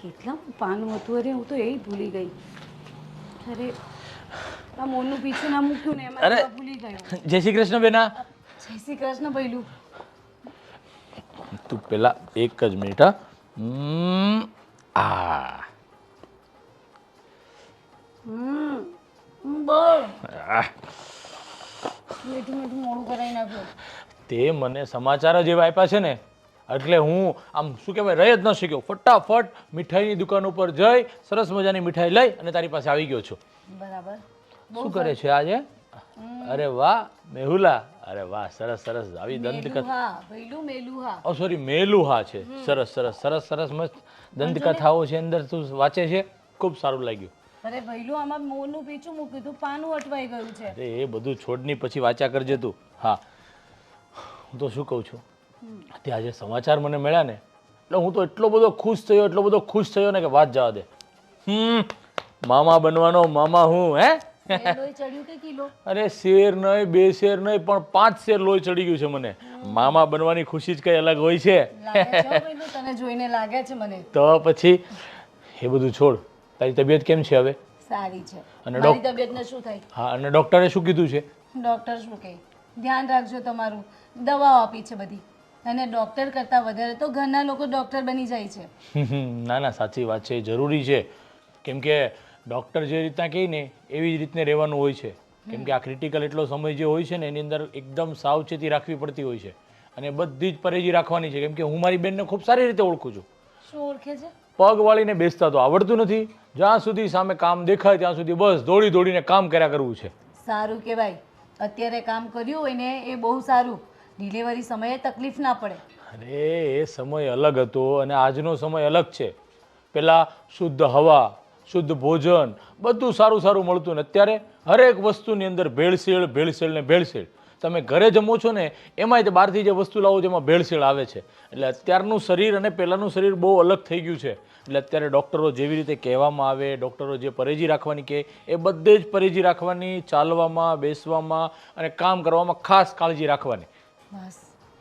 કેટલામાં પાનું હતું? અરે હું તો એ ભૂલી ગઈ. અરે આ મોરનું પીછું ના મૂક્યું ને એમાં તો ભૂલી ગયો. જય શ્રી કૃષ્ણ બેના. જય શ્રી કૃષ્ણ ભૈલું. તું પેલા એક જ મિનિટ હા. આ બોલ. મીઠું મીઠું મોડું કરાવી નાખ્યું. તે મને સમાચાર જ એવા આપ્યા છે ને એટલે હું આમ શું કહેવાય રહી જ ન શક્યો. ફટાફટ મીઠાઈની દુકાન ઉપર જઈ સરસ મજાની મીઠાઈ લઈ અને તારી પાસે આવી ગયો છું. બરાબર. શું કરે છે આજે? અરે વાહ મેહુલા. અરે વાહ સરસ સરસ આવી દંતકથા. ભૈલું મેલુહા. ઓ સોરી મેલુહા છે. સરસ સરસ સરસ સરસ મસ્ત દંતકથાઓ છે અંદર તું વાંચે છે. ખૂબ સારું લાગ્યું. અરે ભૈલું આમાં મોરનું પીછું મૂક્યું તું પાનું અટવાઈ ગયું છે. અરે એ બધું છોડની પછી વાંચ્યા કરજે તું. હા હું તો શું કહું છું તે આજે સમાચાર મને મળ્યા ને એટલે હું તો એટલો બધો ખુશ થયો ને કે વાત જવા દે. મામા બનવાનો મામા હું હે. લોહી ચડ્યું કે કિલો? અરે શેર નહીં 2 શેર નહીં પણ 5 શેર લોહી ચડી ગયું છે મને. મામા બનવાની ખુશી જ કઈ અલગ હોય છે. તને જોઈને લાગે છે મને. તો પછી એ બધું છોડ. તારી તબિયત કેમ છે હવે? સારી છે. અને મારી તબિયતને શું થાય? હા અને ડોક્ટરે શું કીધું છે? ડોક્ટર શું કહે? ધ્યાન રાખજો તમારું. દવાઓ આપી છે બધી. અને ડોક્ટર કરતાં વધારે તો ઘરના લોકો ડોક્ટર બની જાય છે. ના ના સાચી વાત છે જરૂરી છે કેમ કે ડૉક્ટર જે રીતના કહે ને એવી જ રીતને રહેવાનું હોય છે કેમ કે આ ક્રિટિકલ એટલો સમય જે હોય છે ને એની અંદર એકદમ સાવચેતી રાખવી પડતી હોય છે અને બધી જ પરેજી રાખવાની છે કેમ કે હું મારી બેનને ખૂબ સારી રીતે ઓળખું છું. શું ઓળખે છે? પગ વાળીને બેસતા તો આવડતું નથી. જ્યાં સુધી સામે કામ દેખાય ત્યાં સુધી બસ દોડી દોડીને કામ કર્યા કરવું છે. સારું કહેવાય. અત્યારે કામ કર્યું હોય ને એ બહુ સારું. ડિલિવરી સમયે તકલીફ ના પડે. અરે એ સમય અલગ હતો અને આજનો સમય અલગ છે. પેલા શુદ્ધ હવા શુદ્ધ ભોજન બધું સારું સારું મળતું ને અત્યારે હરેક વસ્તુની અંદર ભેળસેળ ભેળસેળ ને ભેળસેળ. તમે ઘરે જમો છો ને એમાંય તે બહારથી જે વસ્તુ લાવો છો એમાં ભેળસેળ આવે છે. એટલે અત્યારનું શરીર અને પહેલાંનું શરીર બહુ અલગ થઈ ગયું છે. એટલે અત્યારે ડૉક્ટરો જેવી રીતે કહેવામાં આવે ડૉક્ટરો જે પરેજી રાખવાની કહે એ બધે જ પરેજી રાખવાની. ચાલવામાં બેસવામાં અને કામ કરવામાં ખાસ કાળજી રાખવાની. બસ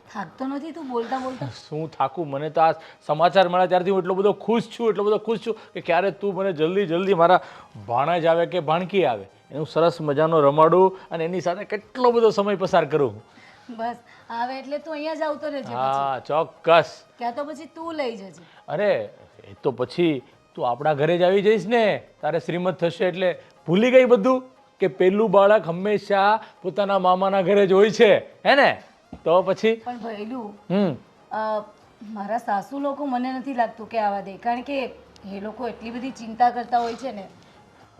થાકતો નથી તું બોલતા બોલતા? શું થાકું? મને તો આ સમાચાર મળ્યા ત્યારથી હું એટલો બધો ખુશ છું કે ક્યારે તું મને જલ્દી મારા ભાણેજ આવે કે ભાણકી આવે એનું સરસ મજાનો રમાડું અને એની સાથે કેટલો બધો સમય પસાર કરું. બસ આવે એટલે તું અહીંયા જ આવતો રહેજે. હા ચોક્કસ. ક્યાં તો પછી તું લઈ જજે. અરે એ તો પછી તું આપણા ઘરે જ આવી જઈશ ને તારે શ્રીમત થશે એટલે ભૂલી ગઈ બધું કે પેલું બાળક હંમેશા પોતાના મામાના ઘરે જ હોય છે હે ને? તો પછી પણ ભૈલું મારા સાસુ લોકો મને નથી લાગતું કે આવા દે કારણ કે એ લોકો એટલી બધી ચિંતા કરતા હોય છે ને.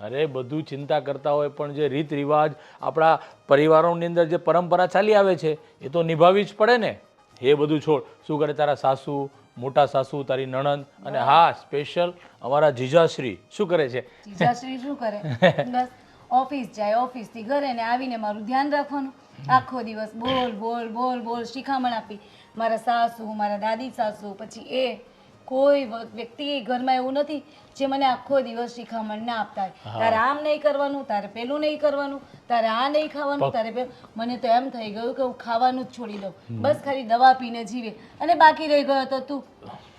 અરે બધું ચિંતા કરતા હોય પણ જે રીત રિવાજ આપણા પરિવારોની અંદર જે પરંપરા ચાલી આવે છે એ તો નિભાવવી જ પડે ને. એ બધું છોડ. શું કરે તારા સાસુ મોટા સાસુ તારી નણંદ અને હા સ્પેશિયલ અમારા જીજાશ્રી શું કરે છે? જીજાશ્રી શું કરે? બસ ઓફિસ જાય ઓફિસથી ઘરે ને આવીને મારું ધ્યાન રાખવાનું. આખો દિવસ બોલ બોલ બોલ બોલ શિખામણ આપી. મારા સાસુ મારા દાદી સાસુ પછી એ કોઈ વ્યક્તિ ઘરમાં એવું નથી જે મને આખો દિવસ શિખામણ ના આપતા હોય. તારે આમ નહીં કરવાનું, તારે પેલું નહીં કરવાનું, તારે આ નહીં ખાવાનું, તારે પેલું. મને તો એમ થઈ ગયું કે હું ખાવાનું જ છોડી દઉં. બસ ખાલી દવા પીને જીવે. અને બાકી રહી ગયો તો તું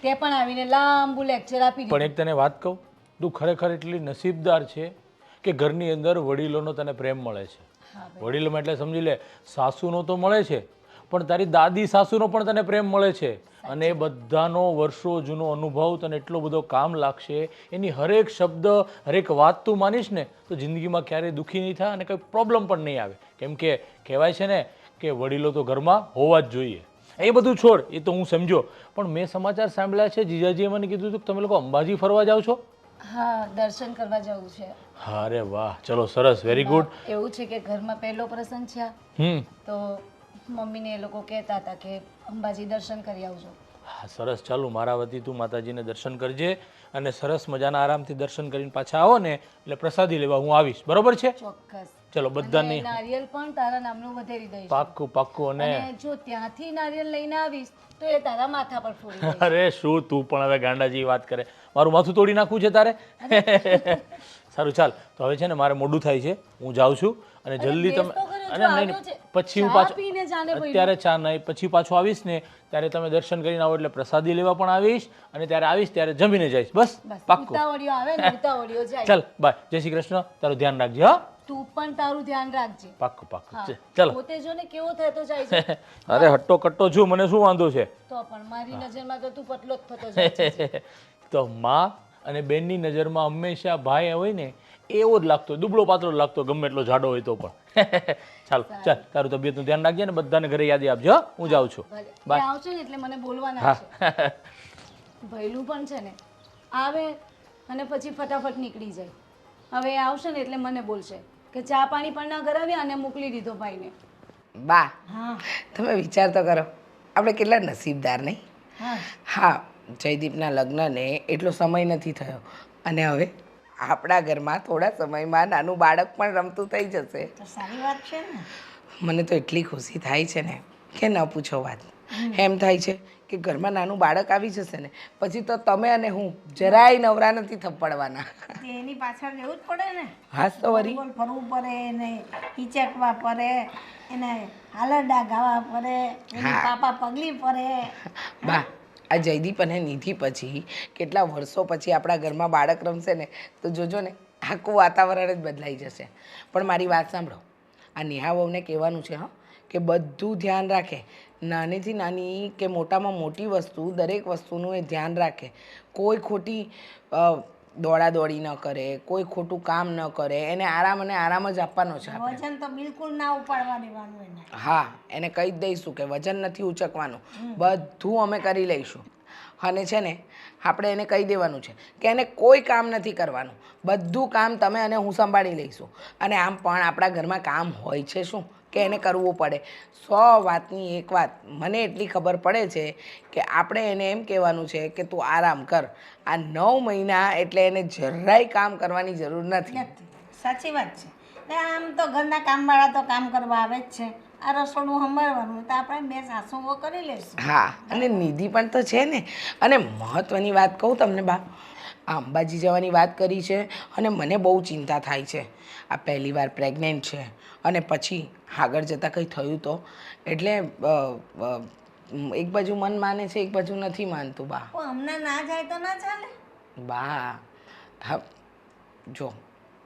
તે પણ આવીને લાંબુ લેક્ચર આપી દીધું. પણ એક તને વાત કહું તું ખરેખર એટલી નસીબદાર છે કે ઘરની અંદર વડીલોનો તને પ્રેમ મળે છે. વડીલોમાં એટલે સમજી લે સાસુનો તો મળે છે પણ તારી દાદી સાસુનો પણ તને પ્રેમ મળે છે અને એ બધાનો વર્ષો જૂનો અનુભવ તને એટલો બધો કામ લાગશે. એની હરેક શબ્દ હરેક વાત તું માનીશ ને તો જિંદગીમાં ક્યારેય દુઃખી નહીં થાય અને કંઈ પ્રોબ્લેમ પણ નહીં આવે. કેમ કે કહેવાય છે ને કે વડીલો તો ઘરમાં હોવા જ જોઈએ. એ બધું છોડ એ તો હું સમજો પણ મેં સમાચાર સાંભળ્યા છે જીજાજીએ મને કીધું હતું કે તમે લોકો અંબાજી ફરવા જાઓ છો? હા દર્શન કરવા જવું છે. અરે વાહ ચલો સરસ વેરી ગુડ. એવું છે કે ઘરમાં પહેલો પ્રસંગ છે તો મમ્મીને એ લોકો કહેતા હતા કે અંબાજી દર્શન કરી આવજો. હા સરસ ચાલુ મારા વતી તું માતાજીને દર્શન કરજે અને સરસ મજાના આરામથી દર્શન કરીને પાછા આવો ને એટલે પ્રસાદી લેવા હું આવીશ. બરોબર છે? ચોક્કસ. ચલો બધાને નારિયેલ પણ તારા નામનું વધારી દઈશ. પાક્કું પાક્કું. અને જો ત્યાંથી નારિયેલ લઈને આવીશ તો એ તારા માથા પર ફોડી દઈશ. અરે શું તું પણ હવે ગાંડાજી વાત કરે. મારું માથું તોડી નાખવું છે તારે? સારું ચાલ તો હવે છે ને મારે મોડું થાય છે હું જાઉં છું અને જલ્દી બેસ તમે તો ખરો, અને જો નહીં આવ્યો છે. પછી હું ચા પાછો પીને જાને ભાઈ. અત્યારે ચા નહીં, પછી પાછો આવીશ ને ત્યારે તમે દર્શન કરીને આવો એટલે પ્રસાદી લેવા પણ આવીશ અને ત્યારે આવીશ ત્યારે જમીને જઈશ. બસ બસ પાક્કું. ઉતાવળિયો આવે ને ઉતાવળિયો જાય. ચાલ બાય, જય શ્રી કૃષ્ણ. તારું ધ્યાન રાખજે. હા, તું પણ તારું ધ્યાન રાખજે. પાક્કું પાક્કું. હા. ચાલો. પોતે જો ને કેવો થતો જાય છે. અરે હટ્ટો કટ્ટો છું, મને શું વાંધો છે? તો પણ મારી નજરમાં તો તું પતલો જ થતો જાય છે. તો માં અને બેનની નજરમાં હંમેશા ભાઈ હોય ને એવો જ લાગતો હોય, દુબળો પાતળો લાગતો હોય, ગમે એટલો જાડો હોય તો પણ. ચાલ ચાલ, તારું તબિયતનું ધ્યાન રાખજે ને બધાને ઘરે યાદી આપજો. હા, હું જાઉં છું. ભલે. એ બાય. આવશે ને એટલે મને બોલવાના હા. છે. ભૈલું પણ છે ને આવે અને પછી ફટાફટ નીકળી જાય. હવે એ આવશે ને એટલે મને બોલશે કે ચા પાણી પણ ના કરાવ્યા અને મોકલી દીધો ભાઈને. બા હા તમે વિચાર તો કરો, આપણે કેટલા નસીબદાર નહીં? હા હા, જયદીપના લગ્નને એટલો સમય નથી થયો અને હવે આપણા ઘરમાં થોડા સમયમાં નાનું બાળક પણ રમતું થઈ જશે. તો સારી વાત છે ને. મને તો એટલી ખુશી થાય છે ને કે ન પૂછો વાત. એમ થાય છે કે ઘરમાં નાનું બાળક આવી જશે ને પછી તો તમે અને હું જરાય નવરા નથી થપડવાના. એની પાછળ જવું જ પડે ને. હાસ તો વરી. ગોળ ફરવું પડે એને હિચકવા પડે એને હાલરડા ગાવા પડે એની હા. પાપા પગલી પડે. બા આ જયદીપ અને નિધિ પછી કેટલા વર્ષો પછી આપણા ઘરમાં બાળક રમશે ને તો જોજો ને આખું વાતાવરણ જ બદલાઈ જશે. પણ મારી વાત સાંભળો, આ નેહા વહુને કહેવાનું છે હા કે બધું ધ્યાન રાખે, નાનીથી નાની કે મોટામાં મોટી વસ્તુ દરેક વસ્તુનું એ ધ્યાન રાખે. કોઈ ખોટી દોડાદોડી ન કરે, કોઈ ખોટું કામ ન કરે, એને આરામ અને આરામ જ આપવાનો છે આપણે. વજન તો બિલકુલ ના ઉપાડવા દેવાનું એને. હા, એને કહી જ દઈશું કે વજન નથી ઉચકવાનું, બધું અમે કરી લઈશું. અને છે ને આપણે એને કહી દેવાનું છે કે એને કોઈ કામ નથી કરવાનું, બધું કામ તમે અને હું સંભાળી લઈશું. અને આમ પણ આપણા ઘરમાં કામ હોય છે શું કે એને કરવું પડે. 100 વાતની એક વાત મને એટલી ખબર પડે છે કે આપણે એને એમ કહેવાનું છે કે તું આરામ કર. આ 9 મહિના એટલે એને જરાય કામ કરવાની જરૂર નથી. નથી, સાચી વાત છે. ને આમ તો ઘરના કામવાળા તો કામ કરવા આવે જ છે. આ રસોડું સંભાળવાનું તો આપણે બે સાસુઓ કરી લઈશું. હા, અને નિધિ પણ તો છે ને. અને મહત્ત્વની વાત કહું તમને બા, આ અંબાજી જવાની વાત કરી છે અને મને બહુ ચિંતા થાય છે. આ પહેલી વાર પ્રેગ્નેન્ટ છે અને પછી આગળ જતાં કંઈ થયું તો એટલે એક બાજુ મન માને છે, એક બાજુ નથી માનતું બા. હમણાં ના જાય તો ના ચાલે. બા હા, જો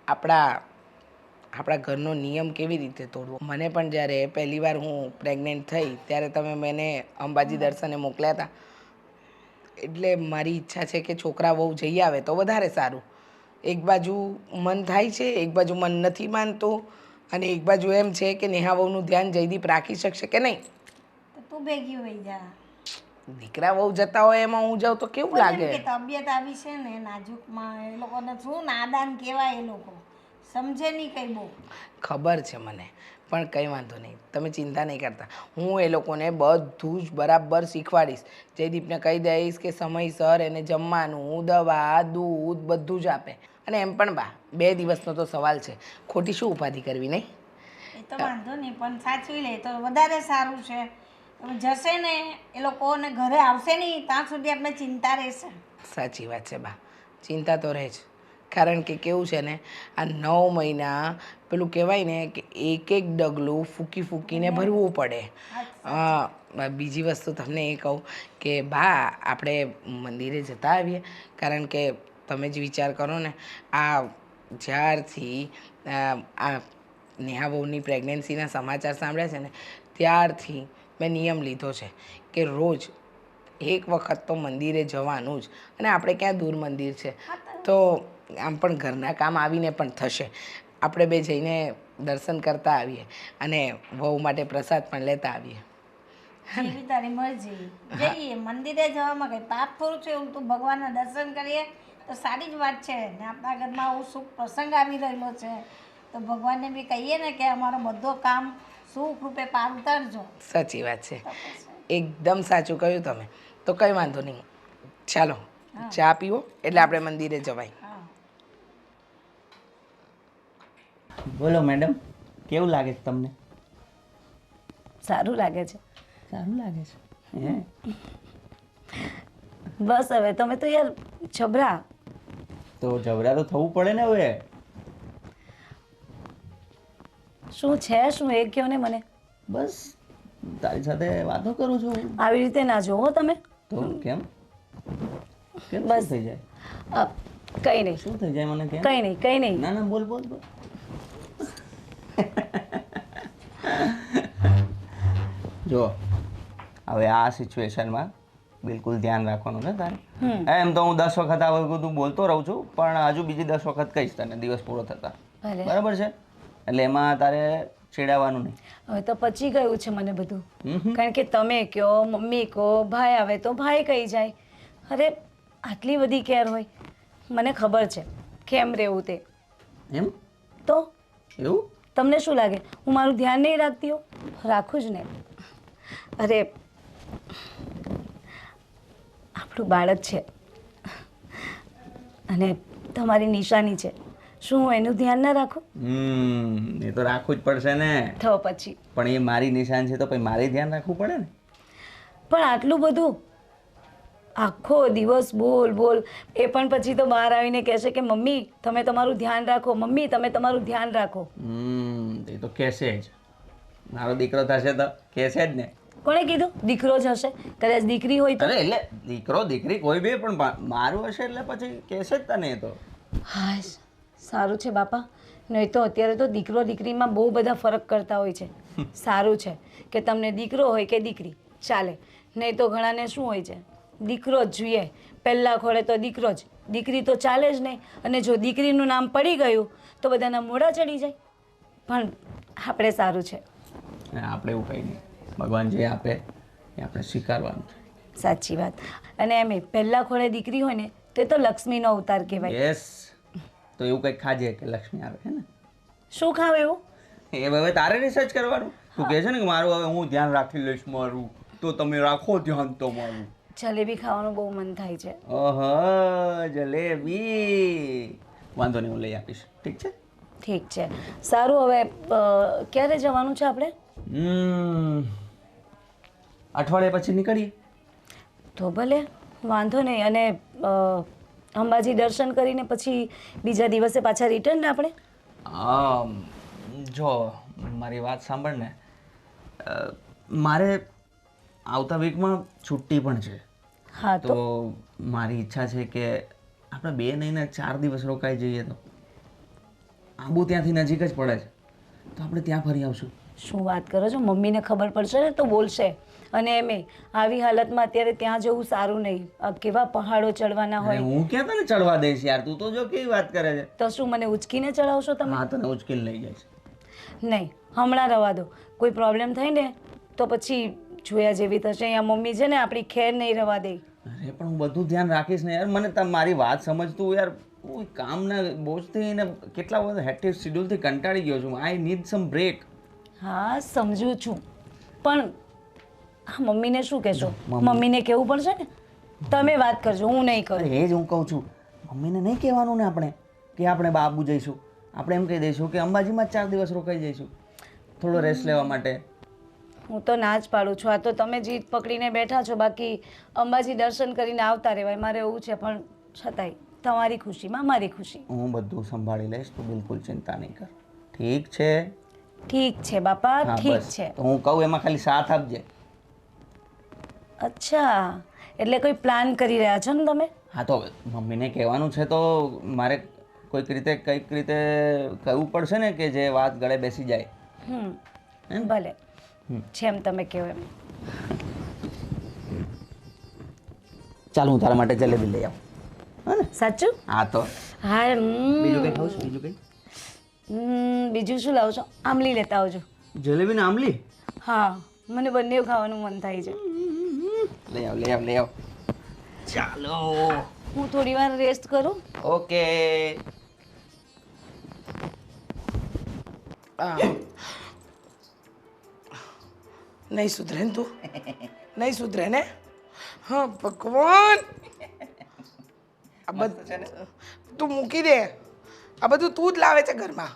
આપણા ઘરનો નિયમ કેવી રીતે તોડવો. મને પણ જ્યારે પહેલી વાર હું પ્રેગ્નેન્ટ થઈ ત્યારે તમે મને અંબાજી દર્શને મોકલ્યા હતા. એટલે મારી ઈચ્છા છે કે છોકરા બહુ જઈ આવે તો વધારે સારું. એક બાજુ મન થાય છે, એક બાજુ મન નથી માનતું અને એક બાજુ એમ છે કે નેહા વહુનું ધ્યાન જયદીપ રાખી શકશે કે નહીં. તો તું ભેગી વહી જા. દીકરા વહુ જતા હોય એમાં હું જાઉં તો કેવું પણ એમ લાગે? કે તબિયત આવી છે ને નાજુકમાં એ લોકોને શું નાદાન કહેવાય, એ લોકો સમજે નહીં કંઈ બહુ. ખબર છે મને, પણ કંઈ વાંધો નહીં, તમે ચિંતા નહીં કરતા. હું એ લોકોને બધું જ બરાબર શીખવાડીશ. જયદીપને કહી દઈશ કે સમયસર એને જમવાનું, દવા, દૂધ બધું જ આપે. અને એમ પણ બા 2 દિવસનો તો સવાલ છે, ખોટી શું ઉપાધિ કરવી નહીં? એ તો વાંધો નહીં, પણ સાચવી લે તો વધારે સારું છે. જશે ને એ લોકોને ઘરે આવશે નહીં ત્યાં સુધી આપણે ચિંતા રહેશે. સાચી વાત છે બા, ચિંતા તો રહે જ. કારણ કે કેવું છે ને આ 9 મહિના પેલું કહેવાય ને કે એક એક ડગલું ફૂંકી ફૂંકીને ભરવું પડે. બીજી વસ્તુ તમને એ કહું કે બા આપણે મંદિરે જતા આવીએ. કારણ કે તમે જ વિચાર કરો ને, આ જ્યારથી આ નેહા વહુની પ્રેગ્નન્સીના સમાચાર સાંભળ્યા છે ને ત્યારથી મેં નિયમ લીધો છે કે રોજ એક વખત તો મંદિરે જવાનું જ. અને આપણે ક્યાં દૂર મંદિર છે તો આમ પણ ઘરના કામ આવીને પણ થશે. આપણે બે જઈને દર્શન કરતા આવીએ અને વહુ માટે પ્રસાદ પણ લેતા આવીએ. જેવી તારી મરજી. જઈએ મંદિરે જવામાં કંઈ પાપ થોડું છે. એવું તું ભગવાનના દર્શન કરીએ તો સારી જ વાત છે. ને આપણા ઘરમાં આવું શુભ પ્રસંગ આવી રહેલો છે તો ભગવાનને બી કહીએ ને કે અમારો બધો કામ સુખ રૂપે પાર ઉતારજો. સાચી વાત છે, એકદમ સાચું કહ્યું તમે. તો કંઈ વાંધો નહીં, ચાલો ચા પીવો એટલે આપણે મંદિરે જવાય. હા, બોલો મેડમ, કેવું લાગે છે તમને? સારું લાગે છે. સારું લાગે છે હે? બસ હવે તમે તો યાર છબરા. તો જબરા તો થવું પડે ને હવે. શું છે શું એ કહો ને મને. બસ તારી સાથે વાતો કરું છું. આવી રીતે ના જોવો તમે. તો કેમ કેમ બસ. શું થઈ જાય? કંઈ નહીં, શું થઈ જાય મને કેમ? કંઈ નહીં, કંઈ નહીં. ના ના બોલ બોલ બોલ. જો હવે આ સિચ્યુએશનમાં બિલકુલ ધ્યાન રાખવાનું છે તારે. એમ તો હું 10 વખત આ બધું બોલતો રહું છું, પણ હજુ બીજી 10 વખત કહીશ તને દિવસ પૂરો થતા. ભલે. બરાબર છે? એટલે એમાં તારે ચીડાવવાનું નહીં. હવે તો પચી ગયું છે મને બધું. કારણ કે તમે કહો, મમ્મી કહો, ભાઈ આવે તો ભાઈ કહી જાય. અરે આટલી બધી કેર હોય. મને ખબર છે કેમ રહેવું તે. એમ? તો એવું? તમને શું લાગે હું મારું ધ્યાન નહીં રાખતી હોઉં? રાખું જ ને. અરે આપણું બાળક છે અને તમારી નિશાની છે, શું હું એનું ધ્યાન ના રાખું? એ તો રાખવું જ પડશે ને. તો પછી પણ એ મારી નિશાન છે તો પછી મારે ધ્યાન રાખવું પડે ને. પણ આટલું બધું આખો દિવસ બોલ બોલ, એ પણ પછી તો બહાર આવીને કહેશે કે મમ્મી તમે તમારું ધ્યાન રાખો, મમ્મી તમે તમારું ધ્યાન રાખો. એ તો કહેશે જ. મારો દીકરો થશે તો કહેશે જ ને. કોણે કીધું દીકરો જ હશે? કદાચ દીકરી હોય તો. અરે એટલે દીકરો દીકરી કોઈ બી, પણ મારું હશે એટલે પછી કહેશે જ તને. એ તો હા સારું છે બાપા. નહીં તો અત્યારે તો દીકરો દીકરીમાં બહુ બધા ફરક કરતા હોય છે. સારું છે કે તમને દીકરો હોય કે દીકરી ચાલે, નહીં તો ઘણાને શું હોય છે દીકરો જ જોઈએ, પહેલા ખોળે તો દીકરો જ, દીકરી તો ચાલે જ નહીં. અને જો દીકરીનું નામ પડી ગયું તો બધાના મોઢા ચડી જાય. પણ આપણે સારું છે. આપણે એવું કંઈ નહીં. ભગવાન જે આપે એ આપણે સ્વીકારવાનું છે. સાચી વાત. અને એમ પહેલા ખોળે દીકરી હોય ને તે તો લક્ષ્મીનો અવતાર કહેવાય. યસ. તો એવું કંઈક ખાજે કે લક્ષ્મી આવે છે ને. શું ખાવ એવું? એ હવે તારે રિસર્ચ કરવાનું. તું કહે છે ને કે મારું હવે હું ધ્યાન રાખી લઈશ મારું, તો તમે રાખો ધ્યાન તો મારું. જલેબી ખાવાનું બહુ મન થાય છે. ઓહો જલેબી. વાંધો નહીં, હું લઈ આપીશ. ઠીક છે? ઠીક છે. સારું, હવે ક્યારે જવાનું છે આપણે? અઠવાડિયા પછી નીકળીએ. તો ભલે, વાંધો નહીં. અને અંબાજી દર્શન કરીને પછી બીજા દિવસે પાછા રિટર્ન આપણે? જો મારી વાત સાંભળ ને, મારે આવતા વીકમાં છુટ્ટી પણ છે. હા તો મારી ઈચ્છા છે કે આપણે 2 નહીં ને 4 દિવસ રોકાઈ જઈએ. તો આબુ ત્યાંથી નજીક જ પડે છે, તો આપણે ત્યાં ફરી આવશું. શું વાત કરો છો? મમ્મીને ખબર પડશે ને તો બોલશે. અને એમે આવી હાલતમાં અત્યારે ત્યાં જવું સારું નહીં. કેવા પહાડો ચડવાના હોય. હું ક્યાં તને ચડવા દઈશ યાર, તું તો જો કેવી વાત કરે છે. તો શું મને ઉચકીને ચડાવશો તમે? હા, તને ઉચકીને લઈ જાય છે. નહીં, હમણાં રવા દો. કોઈ પ્રોબ્લેમ થાય ને તો પછી જોયા જેવી થશે. અહીંયા મમ્મી છે ને આપણી ખેર નહીં રવા દે. અરે પણ હું બધું ધ્યાન રાખીશ ને યાર. મને મારી વાત સમજતું યાર. હું કામના બોજથી ને કેટલા બધા હેક્ટિક શેડ્યુલથી કંટાળી ગયો છું. I need some break. હા સમજુ છું, પણ મમ્મીને શું કહેશો? મમ્મીને કહેવું પડશે ને. તમે વાત કરજો, હું નહીં કરું. એ જ હું કહું છું, મમ્મીને નહીં કહેવાનું ને આપણે કે આપણે બાબુ જઈશું. આપણે એમ કહી દઈશું કે અંબાજીમાં 4 દિવસ રોકાઈ જઈશું થોડો રેસ્ટ લેવા માટે. હું તો ના જ પાડું છું. આ તો તમે જીદ પકડીને બેઠા છો. બાકી અંબાજી દર્શન કરીને આવતા રહેવાય. મારે એવું છે, પણ છતાંય તમારી ખુશીમાં મારી ખુશી. હું બધું સંભાળી લઈશ, તું બિલકુલ ચિંતા નહીં કર. ઠીક છે? ઠીક છે બાપા, હા, ઠીક બસ. છે. તો હું કહું એમાં ખાલી સાથ આપજે. અચ્છા, એટલે કોઈ પ્લાન કરી રહ્યા છો ને તમે? હા, તો મમ્મીને કહેવાનું છે તો મારે કોઈક રીતે કંઈક રીતે કહેવું પડશે ને કે જે વાત ગળે બેસી જાય. ભલે, જેમ તમે કહો એમ. ચાલ હું તારા માટે જલેબી લઈ આવું. હા ને? સાચું? હા તો હા. બીજું કંઈ ખાવું છું? બીજું કંઈ? બીજું શું લાવો છો? આમલી લેતા આવજો. જલેબી ને આમલી? હા, મને બંને ખાવાનું મન થાય છે. લઈ આવ લઈ આવ લઈ આવ. ચાલો, હું થોડી વાર રેસ્ટ કરું. ઓકે. નહીં સુધરે ને તું? નહીં સુધરે ને? હા ભગવાન, આ બધું તું મૂકી દે. આ બધું તું જ લાવે છે ઘરમાં.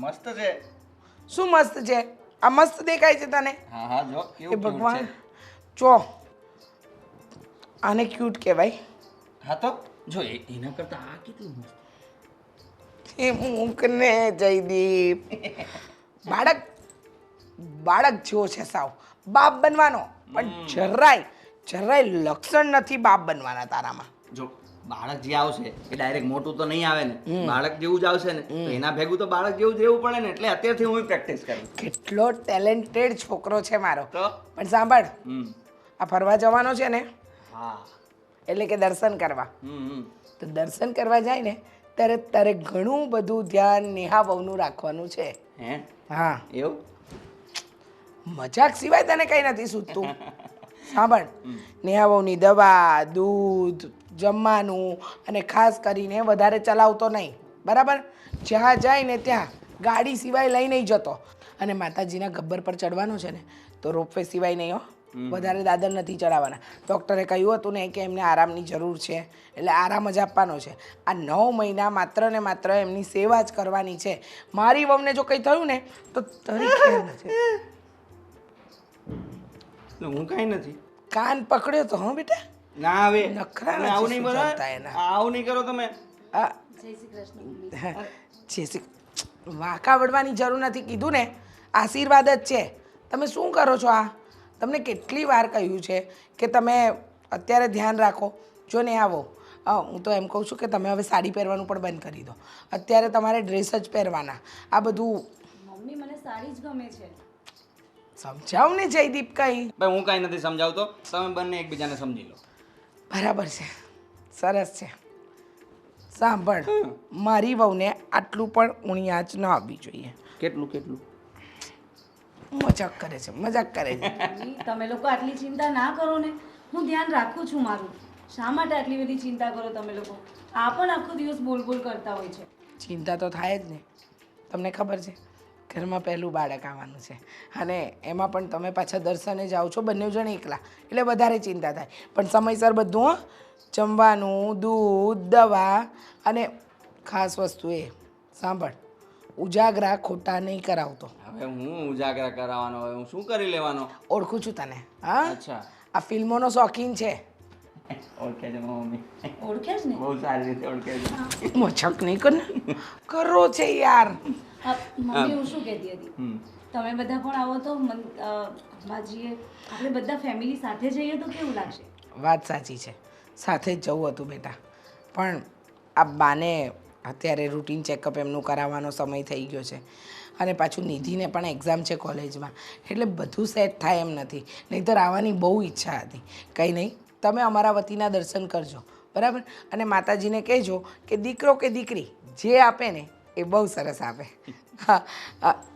મસ્ત છે. શું મસ્ત છે? આ મસ્ત દેખાય છે તને? હા હા, જો એ કેવું ભગવાન, જો આને ક્યુટ કહેવાય. હા તો જો એના કરતા આ કેટલું મસ્ત. એ મૂકને જયદીપ. બાળક જેવો છે સાવ, બાપ બનવાનો પણ જરાય લક્ષણ નથી બાપ બનવાના તારામાં. જો બાળક જે આવશે એ ડાયરેક્ટ મોટું તો નહીં આવે ને, બાળક જેવું જ આવશે ને તો એના ભેગું તો બાળક જેવું જ રહેવું પડે ને. એટલે અત્યારથી હું પ્રેક્ટિસ કરું. કેટલો ટેલેન્ટેડ છોકરો છે મારો. તો પણ સાંભળ, હમ આ ફરવા જવાનો છે ને, હા એટલે કે દર્શન કરવા, હમ તો દર્શન કરવા જાય ને ત્યારે તારે ઘણું બધું ધ્યાન નેહા વહુનું રાખવાનું છે. હે હા, એવું? મજાક સિવાય તને કંઈ નથી સૂચતું. સાંભળ, નેહા વહુની દવા, દૂધ, જમવાનું અને ખાસ કરીને વધારે ચલાવતો નહીં, બરાબર? જ્યાં જાય ને ત્યાં ગાડી સિવાય લઈ નહીં જતો. અને માતાજીના ગબ્બર પર ચડવાનું છે ને તો રોપવે સિવાય નહીં હો, વધારે દાદર નથી ચડાવવાના. ડૉક્ટરે કહ્યું હતું ને કે એમને આરામની જરૂર છે, એટલે આરામ જ આપવાનો છે. આ 9 મહિના માત્ર ને માત્ર એમની સેવા જ કરવાની છે. મારી વહુને જો કંઈ થયું ને તો તરી ખેર નથી. હું કાંઈ નથી. કાન પકડ્યો તો હા બેટા, ના આવે નખરા તમે આવું નથી નહીં બોલો. સુધરતા એના. આવું નહીં કરો તમે. આ જય શ્રી કૃષ્ણ. જે શ્રી વાંકા વળવાની જરૂર નથી, કીધું ને આશીર્વાદ જ છે. તમે શું કરો છો આ? તમને કેટલી વાર કહ્યું છે કે તમે અત્યારે ધ્યાન રાખો. જો ને આવો, હું તો એમ કહું છું કે તમે હવે સાડી પહેરવાનું પણ બંધ કરી દો. અત્યારે તમારે ડ્રેસ જ પહેરવાના. આ બધું મમ્મી મને સાડી જ ગમે છે. સમજાવ ને જયદીપ કંઈ. ભાઈ હું કાંઈ નથી સમજાવતો, તમે બંને એકબીજાને સમજી લો. બરાબર છે, સરસ છે. સાંભળ, મારી વહુને આટલું પણ ઊણી આંચ ન આવવી જોઈએ. કેટલું કેટલું? મજાક કરે છે, મજાક કરે છે. મમ્મી, તમે લોકો આટલી ચિંતા ના કરો ને, હું ધ્યાન રાખું છું મારું. શા માટે આટલી બધી ચિંતા કરો તમે લોકો? આ પણ આખો દિવસ બોલ બોલ કરતા હોય છે. ચિંતા તો થાય જ ને. તમને ખબર છે ઘરમાં પહેલું બાળક આવવાનું છે અને એમાં પણ તમે પાછા દર્શને જાઓ છો બંને જણ એકલા, એટલે વધારે ચિંતા થાય. પણ સમયસર બધું હો, જમવાનું, દૂધ, દવા અને ખાસ વસ્તુ એ સાંભળ, ઉજાગરા ખોટા નહીં કરાવતો. હવે હું ઉજાગરા કરાવવાનો હોય, હું શું કરી લેવાનો? ઓળખું છું તને. હા, અચ્છા, આ ફિલ્મોનો શોખીન છે. ઓળખે છે મમ્મી. ઓળખે જ ને? બહુ સારી રીતે ઓળખે છે. મજાક નહીં કર ને, કરો છે યાર. મમ્મી, હું શું કહેતી હતી, તમે બધા પણ આવો તો બાજીએ આપણે બધા ફેમિલી સાથે જઈએ તો કેવું લાગશે? વાત સાચી છે, સાથે જ જવું હતું બેટા, પણ આ બાને અત્યારે રૂટીન ચેકઅપ એમનું કરાવવાનો સમય થઈ ગયો છે અને પાછું નિધિને પણ એક્ઝામ છે કોલેજમાં, એટલે બધું સેટ થાય એમ નથી. નહીંતર આવવાની બહુ ઈચ્છા હતી. કંઈ નહીં, તમે અમારા વતીના દર્શન કરજો, બરાબર? અને માતાજીને કહેજો કે દીકરો કે દીકરી જે આપે ને એ બહુ સરસ આપે. હા,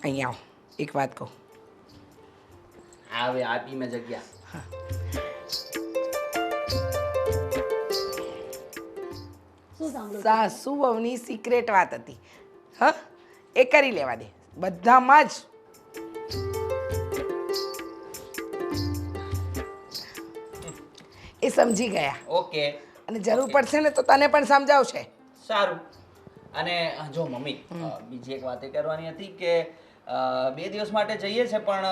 અહીંયા આવો, એક વાત કહું. આવે આપી મેં જગ્યા. શું સાંભળો? સાસુ વહુની સિક્રેટ વાત હતી. હા, એ કરી લેવા દે બધામાં જ. એ સમજી ગયા ઓકે, અને જરૂર પડશે ને તો તને પણ સમજાવશે. સારું. અને જો મમ્મી, બીજી એક વાત એ કરવાની હતી કે 2 દિવસ માટે જઈએ છે પણ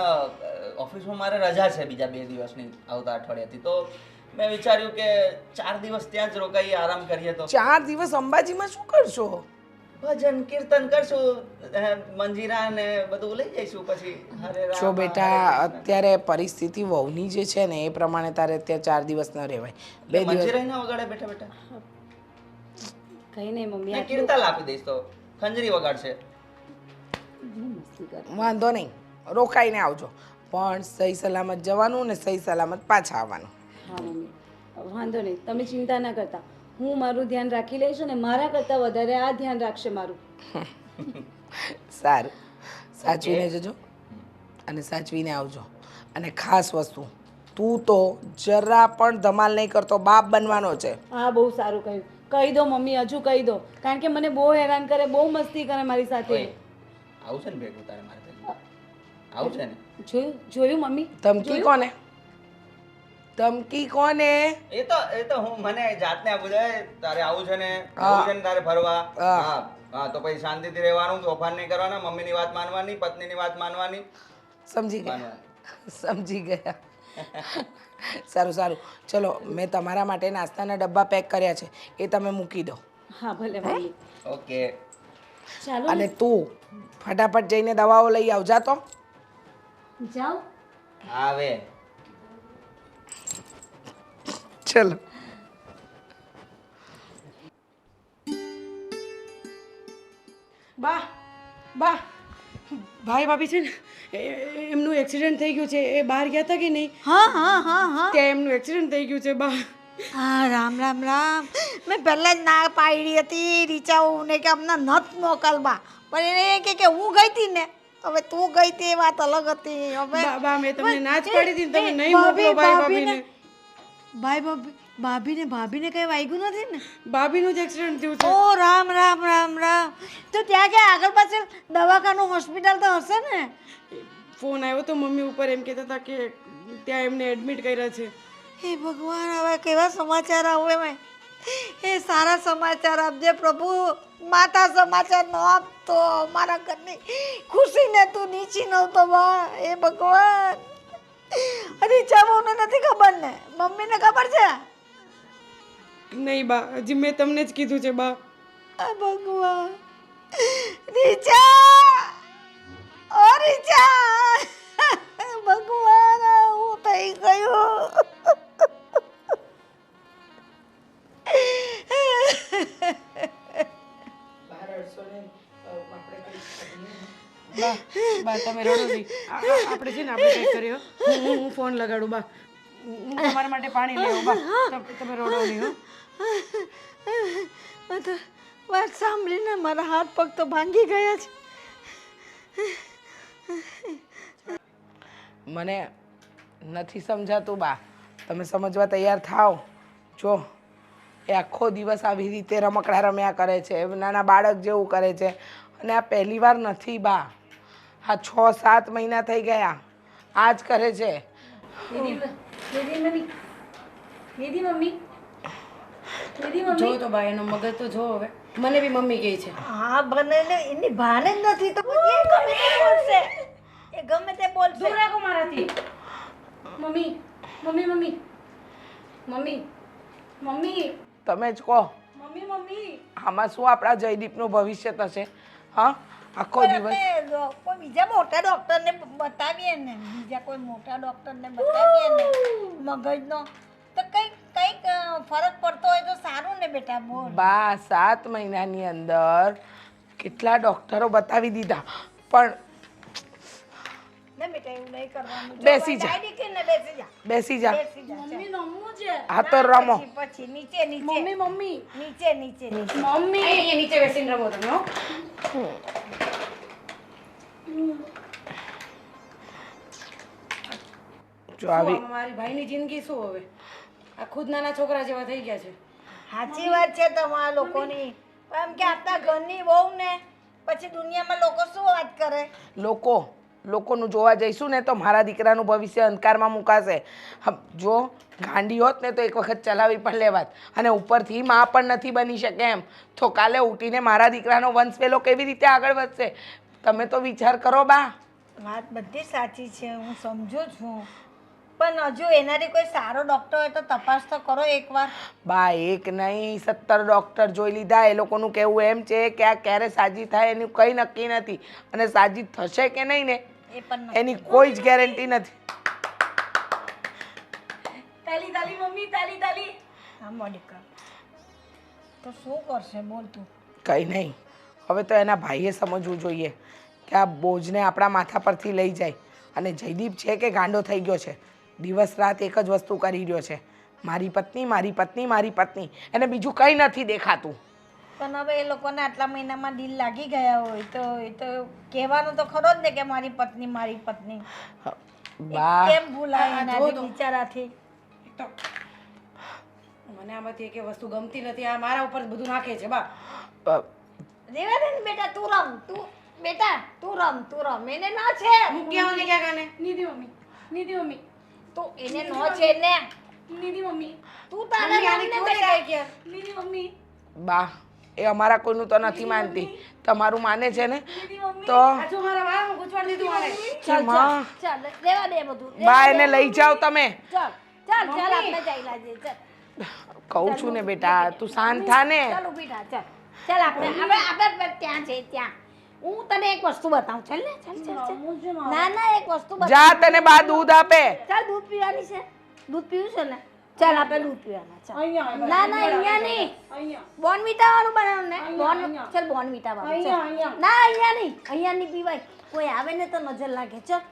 ઓફિસમાં મારે રજા છે બીજા 2 દિવસની આવતા અઠવાડિયાથી, તો મેં વિચાર્યું કે 4 દિવસ ત્યાં જ રોકાઈએ, આરામ કરીએ. તો 4 દિવસ અંબાજીમાં શું કરશો? ભજન કીર્તન કરશું, મંજીરા ને બધું લઈ જઈશું. પછી હરે રામ જો બેટા, અત્યારે પરિસ્થિતિ વહુની જે છે ને એ પ્રમાણે તારે ત્યાં 4 દિવસ ન રહેવાય. 2 દિવસ મંજીરા ના વગાડે બેઠા બેઠા. કઈ નહીં મમ્મી, મેં કીર્તન આપી દઈશ તો ખંજરી વગાડશે. વાંધો નહીં, રોકાઈને આવજો, પણ સહી સલામત જવાનું ને સહી સલામત પાછા આવવાનું. હા મમ્મી, વાંધો નહીં, તમે ચિંતા ના કરતા. હું મારું ધ્યાન રાખી લઈશ અને મારા કરતાં વધારે આ ધ્યાન રાખશે મારું. સારું, સાચવીને જજો અને સાચવીને આવજો. અને ખાસ વસ્તુ, તું તો જરા પણ ધમાલ નહીં કરતો, બાપ બનવાનો છે. હા, બહુ સારું કહ્યું. કહી દો મમ્મી, હજુ કહી દો, કારણ કે મને બહુ હેરાન કરે, બહુ મસ્તી કરે મારી સાથે. આવું છે ને ભેગું તારે મારે ભેગું? આવું છે ને? જોયું મમ્મી? ધમકી કોને? ધમકી કોને? એ તો હું મને જાતને આ બધા તારે આવું છે ને, આવું છે ને તારે ફરવા. હા હા, તો પછી શાંતિથી રહેવાનું, તોફાન નહીં કરવાના, મમ્મીની વાત માનવાની, પત્નીની વાત માનવાની. સમજી ગયા, સમજી ગયા. સારું સારું, ચલો, મેં તમારા માટે નાસ્તાના ડબ્બા પેક કર્યા છે, એ તમે મૂકી દો. હા ભલે મમ્મી. ઓકે. ચાલો અને તું ફટાફટ જઈને દવાઓ લઈ આવ જા તો. જાઓ. આવે ચલો. બા બા ભાઈ ભાભી છે ને એમનું એક્સિડન્ટ થઈ ગયું છે. એ બહાર ગયા હતા કે નહીં? હા હા હા હા ત્યાં એમનું એક્સિડન્ટ થઈ ગયું છે બા. હા રામ રામ રામ મેં પહેલાં જ ના પાડી હતી રીચાઓને કે અમને નથ મોકલવા, પણ એને એ કે હું ગઈ હતી ને, હવે તું ગઈ હતી એ વાત અલગ હતી. હવે બા મેં તમને ના જ પાડી હતી ને, તમે નહીં મોકલો ભાઈ ભાભીને. ભાભીને કઈ વાગ્યું નથી ને? ભાભીનું જ એક્સિડન્ટ થયું છે. ઓ રામ રામ રામ રામ. તો ત્યાં કે આગળ પાછળ દવાખાનું હોસ્પિટલ તો હશે ને? ફોન આવ્યો તો મમ્મી ઉપર, એમ કહેતા હતા કે ત્યાં એમને એડમિટ કર્યા છે. હે ભગવાન, હવે કેવા સમાચાર આવે મેં? એ સારા સમાચાર આપજે પ્રભુ. માતા સમાચાર ન આપતો મારા ઘરની ખુશીને તું નીચી નહોતો બા. એ ભગવાન, અરે ચાવોને નથી ખબર ને, મમ્મીને ખબર છે? નહીં બા, હજી મેં તમને જ કીધું છે બા. આ ભગવાન, રીચા, ઓ રીચા, ભગવાન હું થઈ ગયું. બા તમે રડો નહીં. આપણે છે ને આપણે કંઈક કરીએ. હું ફોન લગાડું બા. હું તમારા માટે પાણી લઈ આવું બા. તમે રડો નહીં હો. વાત સાંભળીને મારા હાથ પગ તો ભાંગી ગયા છે. મને નથી સમજાતું બા, તમે સમજવા તૈયાર થાવ. જો એ આખો દિવસ આવી રીતે રમકડા રમ્યા કરે છે, નાના બાળક જેવું કરે છે. અને આ પહેલી વાર નથી બા, આ 6-7 મહિના થઈ ગયા આ જ કરે છે. જો તો બા એનો મગજ તો જો. હવે મને બી મમ્મી કહે છે. હા બને ને, એની ભાન જ નથી તો પછી એ ગમે તે બોલશે. એ ગમે તે બોલશે. દૂર રાખો મારાથી. Mummy mummy mummy mummy mummy તમે જ કહો, મમ્મી મમ્મી. આમાં શું આપણા જયદીપનું ભવિષ્ય થશે? હા, આખો પણ દિવસ આપણે કોઈ બીજા મોટા ડોક્ટરને બતાવીએ ને, બીજા કોઈ મોટા ડોક્ટરને બતાવીએ ને મગજનો, તો કંઈક ફરક પડતો હોય તો સારું ને બેટા. બોલ. બા 7 મહિનાની અંદર કેટલા ડોક્ટરો બતાવી દીધા, પણ ના બેટા એવું નહીં કરવાનું. બેસી જા. ડાયરેક્ટ ને બેસી જા. બેસી જા. બેસી જા. મમ્મી નમવું છે. હા તો રમો. પછી નીચે મમ્મી મમ્મી નીચે નીચે નીચે. મમ્મી અહીંયા નીચે બેસીને રમો તમે હો. જો આવી શું મારી ભાઈની જિંદગી શું હવે? આ ખુદ નાના છોકરા જેવા થઈ ગયા છે. સાચી વાત છે તમારા લોકોની. એમ કે આપણા ઘરની બહુ ને પછી દુનિયામાં લોકો શું વાત કરે? લોકોનું જોવા જઈશું ને તો મારા દીકરાનું ભવિષ્ય અંધકારમાં મુકાશે. જો ગાંડી હોત ને તો એક વખત ચલાવી પણ લેવાત, અને ઉપરથી માં પણ નથી બની શકે એમ, તો કાલે ઉઠીને મારા દીકરાનો વંશ વેલો કેવી રીતે આગળ વધશે? તમે તો વિચાર કરો બા. વાત બધી સાચી છે, હું સમજુ છું, પણ હજુ એનાથી કોઈ સારો ડૉક્ટર હોય તો તપાસ તો કરો એકવાર. બા એક નહીં 17 ડૉક્ટર જોઈ લીધા. એ લોકોનું કહેવું એમ છે કે આ ક્યારે સાજી થાય એનું કંઈ નક્કી નથી, અને સાજી થશે કે નહીં ને એ પણ એની કોઈ જ ગેરંટી નથી. તાલી તાલી મમ્મી તાલી તાલી. હા મોનિકા, તો શું કરશે બોલ તું? કંઈ નહીં, હવે તો એના ભાઈએ સમજવું જોઈએ કે આ બોજને આપણા માથા પરથી લઈ જાય. અને જયદીપ છે કે ગાંડો થઈ ગયો છે, દિવસ રાત એક જ વસ્તુ કરી રહ્યો છે, મારી પત્ની મારી પત્ની મારી પત્ની. એને બીજું કંઈ નથી દેખાતું. પણ હવે એ લોકોને આટલા મહિનામાં દિલ લાગી ગયા હોય તો એ તો કહેવાનું તો ખરો જ ને કે મારી પત્ની મારી પત્ની. બા કેમ ભૂલાય એના બિચારાથી? તો મને આમાંથી એક વસ્તુ ગમતી નથી. આ મારા ઉપર બધું નાખે છે બા. રેવા દે ને બેટા, તું રમ. તું રમ. એને ન છે. હું ક્યાં ને ક્યાં ગાને નીતિ મમ્મી તો એને ન છે ને. નીતિ મમ્મી તું તારે રમને બેટા. નીતિ મમ્મી બા એ અમારા કોઈનું તો નથી માનતી, તમારું માને છે ને તો આ જો મારા વાળમાં ગુચવાડી દીધું આને. માં ચાલ રેવા દે બધું. બા એને લઈ જાઓ તમે. ચાલ આપણે જઈ લાજે. ચાલ કહું છું ને બેટા, તું શાંત થા ને. ચાલ ઊભી થા. ચાલ ચાલ આપણે ત્યાં છે ત્યાં હું તને એક વસ્તુ બતાવું ચાલ ને ચાલ ના ના એક વસ્તુ બતાવું જા તને બા દૂધ આપે. ચાલ દૂધ પીવાની છે દૂધ પીવું છે ને ચાલ આપણે દૂધ પીવાના ચાલ ના ના અહીંયા નહીં બોર્નવિટા વાળું બનાવ ને ચાલ બોર્નવિટા વાળું ના અહીંયા નહીં પીવાય કોઈ આવે ને તો નજર લાગે ચાલ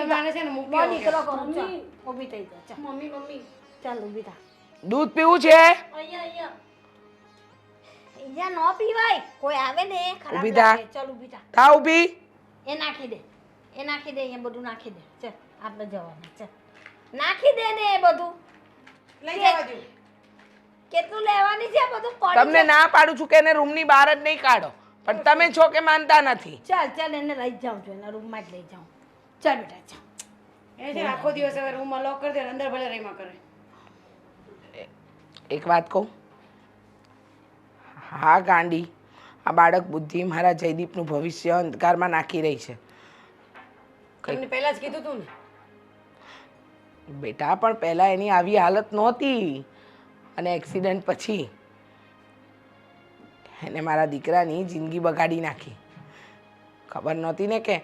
મારે છે ને મૂકી બહુ નીકળો કરું ચાલ ઊભી થઈ જા ચાલ મમ્મી ચાલ ઊભી થા દૂધ પીવું છે? અહીંયા ન પીવાય કોઈ આવે ને ખરાબ ઊભી થા. લાગે ચાલ ઊભી થા થા ઊભી. એ નાખી દે અહીંયા બધું નાખી દે ચાલ આપણે જવાના ચાલ નાખી દે ને એ બધું લઈ જવા દો. કેટલું લેવાની છે બધું પડી તમને ના પાડું છું કે એને રૂમની બહાર જ નહીં કાઢો, પણ તમે છો કે માનતા નથી. ચાલ એને લઈ જાઉં છું એના રૂમમાં જ લઈ જાઉં ચાલ બેટા ચાલ એ છે ને આખો દિવસ હવે રૂમમાં લોક કરી દે અંદર ભલે રહીમાં કરે. એક વાત કહું, હા ગાંડી, આ બાળક બુદ્ધિ મારા જયદીપનું ભવિષ્ય અંધકારમાં નાખી રહી છે. તમને પહેલા જ કીધું તું ને. બેટા પણ પહેલાં એની આવી હાલત નહોતી, અને એક્સિડન્ટ પછી એને મારા દીકરાની જિંદગી બગાડી નાખી. ખબર નહોતી ને કે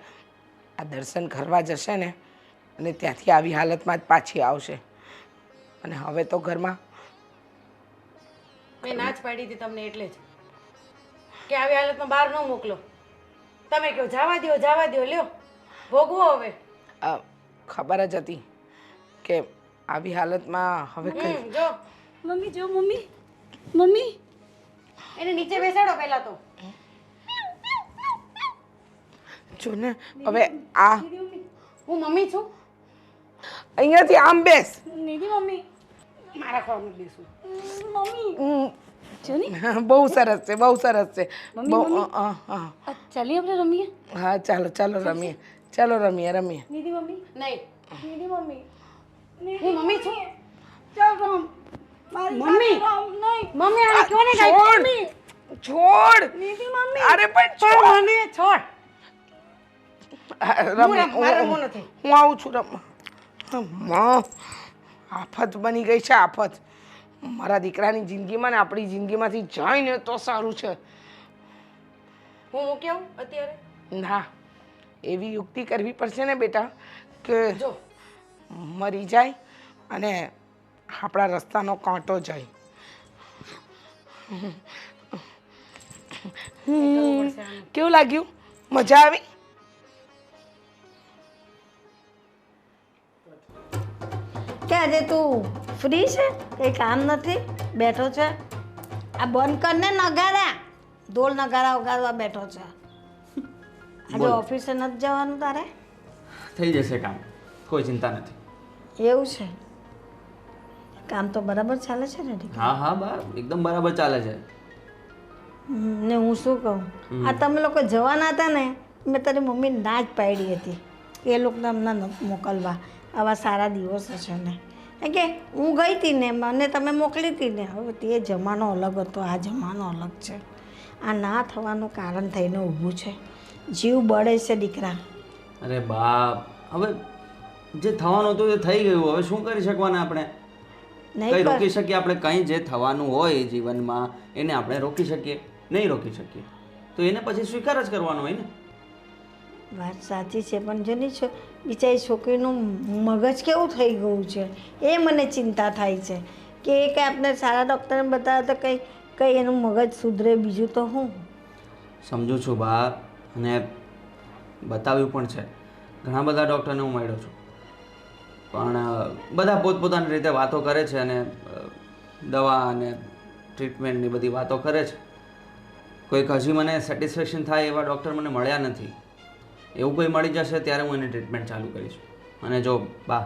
આ દર્શન કરવા જશે ને અને ત્યાંથી આવી હાલતમાં જ પાછી આવશે. અને હવે તો ઘરમાં મેં ના જ પાડી હતી તમને એટલે જ કે આવી હાલતમાં બહાર ન મોકલો. તમે કહો જવા દો લ્યો ભોગવો હવે. ખબર જ હતી કે આવી હાલતમાં હવે કઈ જો મમ્મી એને નીચે બેસાડો પહેલા તો. જો ને હવે આ હું મમ્મી છું. અહીંયાથી આમ બેસ. મારા ખોળામાં જ બેસું. બહુ સરસ છે, બહુ સરસ છે. ચાલીએ આપણે રમીએ. હા ચાલો રમીએ, ચાલો રમીએ. નહીં હું મમ્મી છું. મમ્મી આને કોને કાંઈ છોડ. અરે પણ છોડ. મને છોડ. મારે રમવું નથી. હું આવું છું રમવા. આફત બની ગઈ છે, આફત. મારા દીકરાની જિંદગીમાં ને આપણી જિંદગીમાંથી જાય ને તો સારું છે. હું મૂકી આવું અત્યારે? ના, એવી યુક્તિ કરવી પડશે ને બેટા કે જો મરી જાય અને આપણા રસ્તાનો કાંટો જાય. કેવું લાગ્યું? મજા આવી? કે આજે તું ફ્રી છે કંઈ કામ નથી બેઠો છે આ બંધ કરને નગારા ઢોલ નગારા વગાડવા બેઠો છે આજે ઓફિસે નથી જવાનું તારે થઈ જશે કામ, કોઈ ચિંતા નથી. એવું છે કામ તો બરાબર ચાલે છે ને દીકરા? હા હા બા એકદમ બરાબર ચાલે છે. ને હું શું કહું આ તમે લોકો જવાના હતા ને મેં તારી મમ્મી ના જ પાડી હતી એ લોકોને હમણાં મોકલવા આવા સારા દિવસો છે ને કારણ કે હું ગઈ હતી ને મને તમે મોકલી હતી ને હવે તે જમાનો અલગ હતો આ જમાનો અલગ છે આ ના થવાનું કારણ થઈને ઊભું છે જીવ બળે છે દીકરા. અરે બા હવે જે થવાનું હતું એ થઈ ગયું, હવે શું કરી શકવાના આપણે? કઈ રોકી શકીએ આપણે? કંઈ જે થવાનું હોય જીવનમાં એને આપણે રોકી શકીએ? નહીં રોકી શકીએ તો એને પછી સ્વીકાર જ કરવાનો હોય ને. વાત સાચી છે પણ જો નહીં બિચારી છોકરીનું મગજ કેવું થઈ ગયું છે એ મને ચિંતા થાય છે કે એ કંઈ આપણે સારા ડૉક્ટરને બતાવે તો કંઈ એનું મગજ સુધરે બીજું તો હું સમજુ છું બા, અને બતાવ્યું પણ છે, ઘણા બધા ડૉક્ટરને હું મળ્યો છું, પણ બધા પોતપોતાની રીતે વાતો કરે છે અને દવા અને ટ્રીટમેન્ટની બધી વાતો કરે છે. કોઈક હજી મને સેટિસ્ફેક્શન થાય એવા ડૉક્ટર મને મળ્યા નથી. એવું કોઈ મળી જશે ત્યારે હું એને ટ્રીટમેન્ટ ચાલુ કરીશ. અને જો બા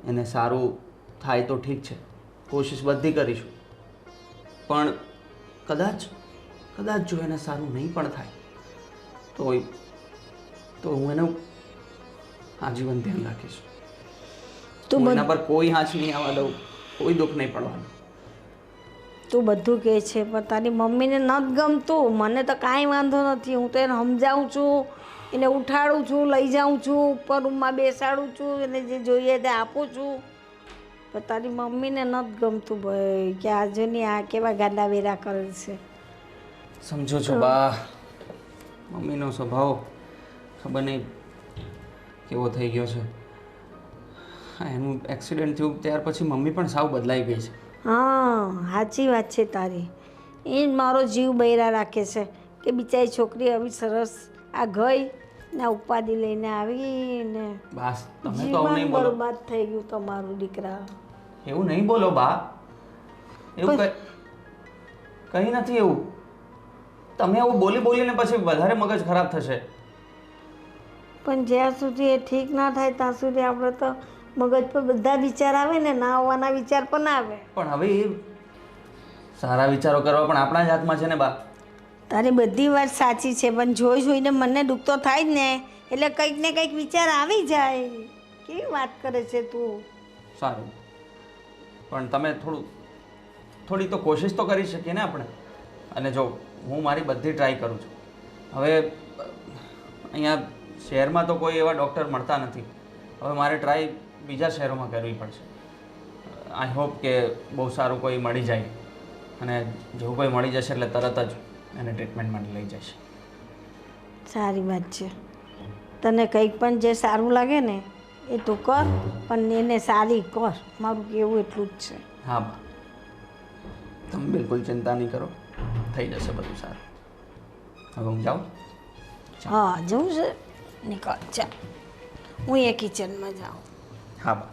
એને સારું થાય તો ઠીક છે, કોશિશ બધી કરીશું, પણ કદાચ જો એને સારું નહીં પણ થાય તો હું એનું આજીવન ધ્યાન રાખીશ. હું એના પર કોઈ આંચ નહીં આવવા દઉં, કોઈ દુઃખ નહીં પડવાનું. તું બધું કહે છે પણ તારી મમ્મીને નથી ગમતું. મને તો કાંઈ વાંધો નથી, હું તો એને સમજાવું છું, એને ઉઠાડું છું, લઈ જાઉં છું, ઉપર રૂમમાં બેસાડું છું, એને જે જોઈએ તે આપું છું. પણ તારી મમ્મીને નથી ગમતું ભાઈ કે આજુની આ કેવા ગાંડા વેરા કરે છે. સમજો છો બા, મમ્મીનો સ્વભાવ ખબર નહીં કેવો થઈ ગયો છે. હા, એનું એક્સિડન્ટ થયું ત્યાર પછી મમ્મી પણ સાવ બદલાઈ ગઈ છે. હા સાચી વાત છે તારી. એ જ મારો જીવ બૈરા રાખે છે કે બિચારી છોકરી આવી સરસ આ ગઈ ને ઉપાધિ લઈને આવી ને બસ તમે તો આવું નહીં બોલો. બરબાદ થઈ ગયું તમારું દીકરા. એવું નહીં બોલો બા, એવું કંઈ નથી એવું. તમે એવું બોલી બોલીને પછી વધારે મગજ ખરાબ થશે. પણ જ્યાં સુધી એ ઠીક ના થાય ત્યાં સુધી આપણે તો મગજ પર બધા વિચાર આવે ને ના આવવાના વિચાર પણ આવે. પણ હવે એ સારા વિચારો કરવા પણ આપણા જ હાથમાં છે ને બા. તારી બધી વાત સાચી છે પણ જોઈ જોઈને મને દુઃખ તો થાય જ ને, એટલે કંઈક ને કંઈક વિચાર આવી જાય. કેવી વાત કરે છે તું. સારું, પણ તમે થોડી તો કોશિશ તો કરી શકીએ ને આપણે. અને જો હું મારી બધી ટ્રાય કરું છું. હવે અહીંયા શહેરમાં તો કોઈ એવા ડૉક્ટર મળતા નથી. હવે મારે ટ્રાય બીજા શહેરોમાં કરવી પડશે. આઈ હોપ કે બહુ સારું કોઈ મળી જાય, અને જો કોઈ મળી જશે એટલે તરત જ એને ટ્રીટમેન્ટ માટે લઈ જશે. સારી વાત છે. તને કંઈક પણ જે સારું લાગે ને એ તું કર, પણ એને સારી કર. મારું કહેવું એટલું જ છે. હા બા, તમે બિલકુલ ચિંતા નહીં કરો, થઈ જશે બધું સારું. હવે હું જાઉં? હા જવું છે, નીકળ ચાલ. હું એ કિચનમાં જાઉં. હા બા,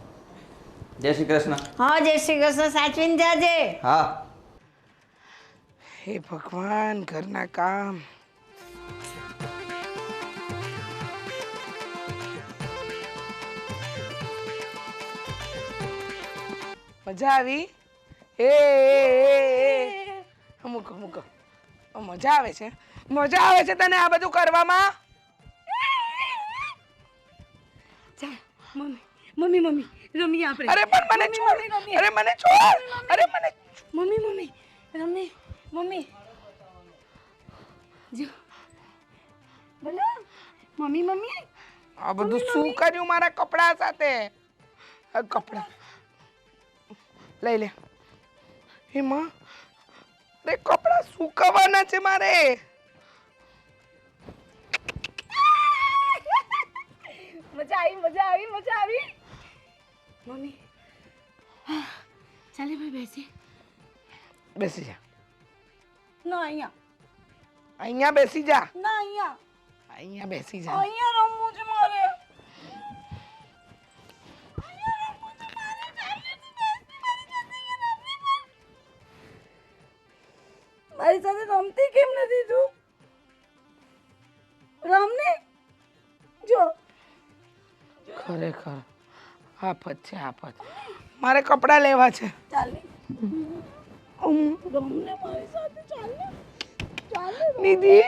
જય શ્રી કૃષ્ણ. હા જય શ્રી કૃષ્ણ. સાચવીને જાજે. હા. હે ભગવાન, ઘરના કામ. મજા આવી? અમુક અમુક મજા આવે છે. મજા આવે છે તને આ બધું કરવામાં? મમ્મી મમ્મી રમીએ આપણે. અરે પણ મને છોડ. અરે મને છોડ. અરે મને મમ્મી મમ્મી રમીએ. મમ્મી જો બોલો મમ્મી મમ્મી. આ બધું શું કર્યું મારા કપડા સાથે? આ કપડા લઈ લે. હે માં, અરે કપડા સુકવવાના છે મારે. મજા આવી મજા આવી મજા આવી. મમ્મી ચાલે ભાઈ બેસી. બેસી જા. ના અહીંયા. અહીંયા બેસી જા. ના અહીંયા. અહીંયા બેસી જા. અહીંયા રમવું છે મારે. મારી સાથે રમતી કેમ નથી તું? રમને જો. ખરેખર આફત છે આફત. મારે કપડા લેવા છે. ચાલે રમને મારી સાથે. ચાલે ચાલે. નિધિ,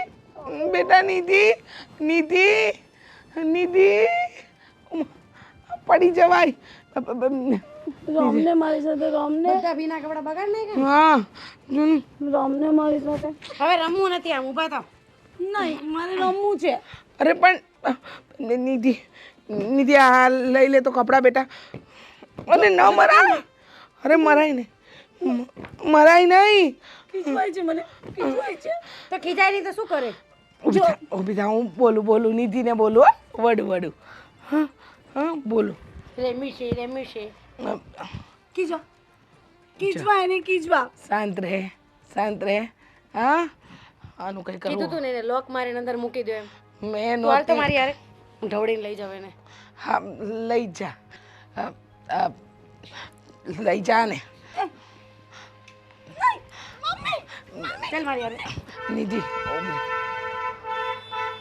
બેટા નિધિ, નિધિ, નિધિ, પડી જવાય. રમને મારી સાથે. રમને બધા ભીના કપડા બગાડ નહીં. હા રમને મારી સાથે. હવે રમવું નથી. આમ ઊભા થાવ. નહીં મારે રમવું છે. અરે પણ નિધિ, નિધિ આ લઈ લે તો કપડા બેટા. અને ન મરાય. અરે મરાય ને, મરાય નહીં. ખીચવાય છે મને. ખીચવાય છે. તો ખીજાય નહીં તો શું કરે? ઊભી થા, હું બોલું નિધિને બોલું. વડું હા હા બોલું. રેમી છે. ખીચવા ખીચવા એને ખીચવા. શાંત રહે. હા આનું કઈ કીધું કરવું. તું ને એને લોક મારીને અંદર મૂકી દો એમ. મેં તું હાલ તો નહોતી. મારી યાર. હું ઢવડીને લઈ જાવ એને. હા લઈ જા. લઈ જા ને. ચાલ મારી યાર. નિધિ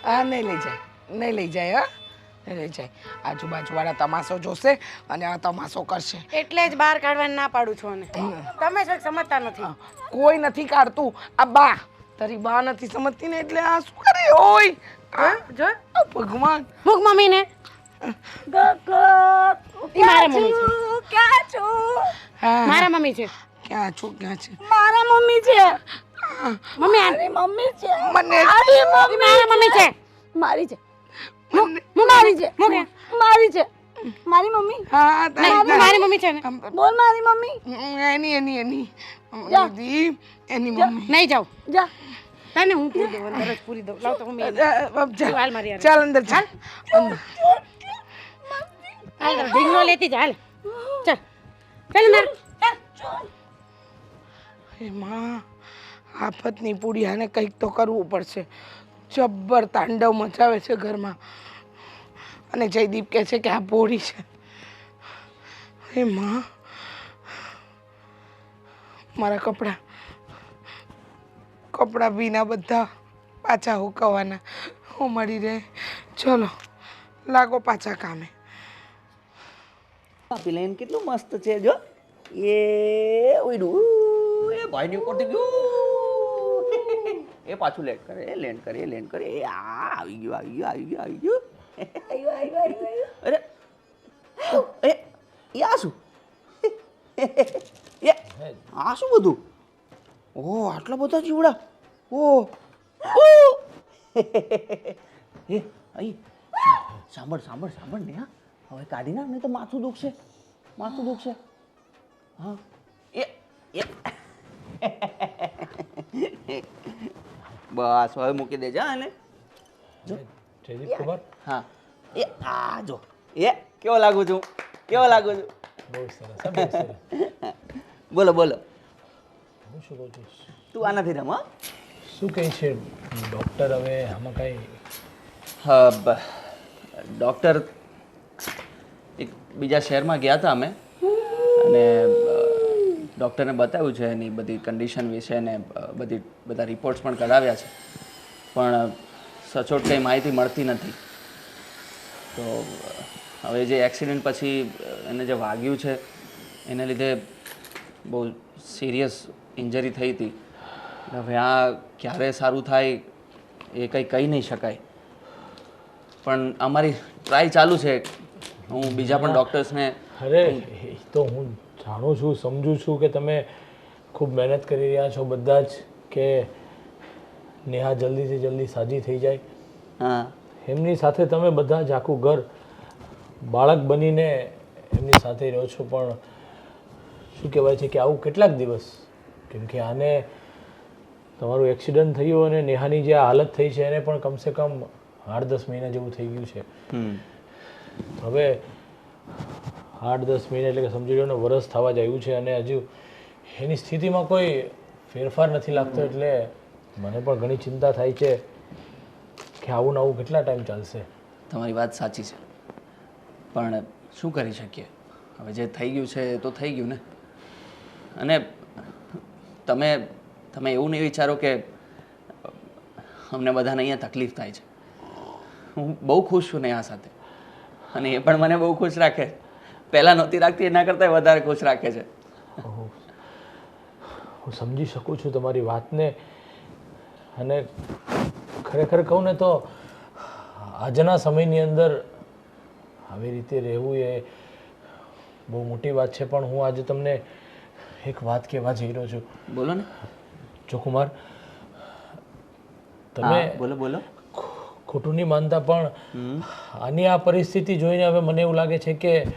હા નહીં લઈ જાય. હા નહીં લઈ જાય. આજુબાજુવાળા તમાશો જોશે અને આ તમાશો કરશે. એટલે જ બહાર કાઢવાની ના પાડું છું અને તમે જ સમજતા નથી. કોઈ નથી કાઢતું. આ બા તારી બા નથી સમજતી ને એટલે આ શું કરે હોય. જો ભગવાન. મૂક મમ્મીને. મારા મમ્મી છે. ક્યાં છું? હા મારા મમ્મી છે. ક્યાં છે? મારા મમ્મી છે. મમ્મી આ મારી મમ્મી છે. મને મારા મમ્મી છે. મારી છે. મને મારી છે. મૂકે. મારી છે. મારી મમ્મી હા તારી મારી મમ્મી છે ને બોલ મારી મમ્મી એની દીદી એની મમ્મી નહીં જાઉં જા તને હું પૂરી દઉં અંદર જ પૂરી દઉં લાવ તો મમ્મી હાલ મારી હારે. ચાલ અંદર ચાલ અંદર હાલ ઢીંગલો લેતી જા હાલ ચાલ ચાલ અંદર હે માં આફતની પૂડિયાને કંઈક તો કરવું પડશે જબ્બર તાંડવ મચાવે છે ઘરમાં અને જયદીપ કહે છે કે આ ભોળી છે હે માં મારા કપડાં ભીના બધા પાછા હુકવવાના હું મળી રહે ચલો લાગો પાછા કામે પ્લેન કેટલું મસ્ત છે જો એ ઉડ્યું એ ભાઈની ઉપરથી ગયું એ પાછું લેન્ડ કરે એ આવી ગયું અરે એ આ શું એ આ શું બધું ઓહ આટલા બધા જીવડા ઓહ એ અહીં સાંભળ ને હા હવે કાઢી નાખ નહીં તો માથું દુખશે હા એ બસ હવે મૂકી દેજો હા એને જયદીપ કુમાર હા એ આ જો એ કેવો લાગુ છું બહુ સરસ હા, બહુ સરસ બોલો હું શું કહું છું તું આનાથી રમ હા શું કહે છે ડૉક્ટર હવે આમાં કાંઈ ડૉક્ટર એક બીજા શહેરમાં ગયા હતા અમે અને ડૉક્ટરને બતાવ્યું છે એની બધી કન્ડિશન વિશે ને બધા રિપોર્ટ્સ પણ કઢાવ્યા છે પણ સચોટ કંઈ માહિતી મળતી નથી તો હવે જે એક્સિડન્ટ પછી એને જે વાગ્યું છે એને લીધે બહુ સિરિયસ ઇન્જરી થઈ હતી હવે આ ક્યારે સારું થાય એ કંઈ કહી નહીં શકાય પણ અમારી ટ્રાય ચાલુ છે હું બીજા પણ ડૉક્ટર્સને અરે એ તો હું જાણું છું સમજુ છું કે તમે ખૂબ મહેનત કરી રહ્યા છો બધા જ કે નેહા જલ્દીથી જલ્દી સાજી થઈ જાય હા એમની સાથે તમે બધા જ આખું ઘર બાળક બનીને એમની સાથે રહો છો પણ શું કહેવાય છે કે આવું કેટલાક દિવસ કેમ કે આને તમારું એક્સિડન્ટ થયું અને નેહાની જે આ હાલત થઈ છે એને પણ કમસે કમ 8-10 મહિના જેવું થઈ ગયું છે હવે 8-10 મહિના એટલે કે સમજી લો ને વરસ થવા જ આવ્યું છે અને હજુ એની સ્થિતિમાં કોઈ ફેરફાર નથી લાગતો એટલે મને પણ ઘણી ચિંતા થાય છે કે આવું ને આવું કેટલા ટાઈમ ચાલશે તમારી વાત સાચી છે પણ શું કરી શકીએ હવે જે થઈ ગયું છે એ તો થઈ ગયું ને અને તમે એવું નહીં વિચારો કે અમને બધાને અહીંયા તકલીફ થાય છે હું બહુ ખુશ છું નેહા સાથે અને એ પણ મને બહુ ખુશ રાખે છે પહેલાં નહોતી રાખતી એના કરતાં વધારે ખુશ રાખે છે હું સમજી શકું છું તમારી વાતને અને ખરેખર કહું ને તો આજના સમયની અંદર આવી રીતે રહેવું એ બહુ મોટી વાત છે પણ હું આજે તમને એક વાત કહેવા જઈ રહ્યો છું બોલો ને જો કુમાર તમે બોલો ખોટું નહીં માનતા પણ આની આ પરિસ્થિતિ જોઈને હવે મને એવું લાગે છે કે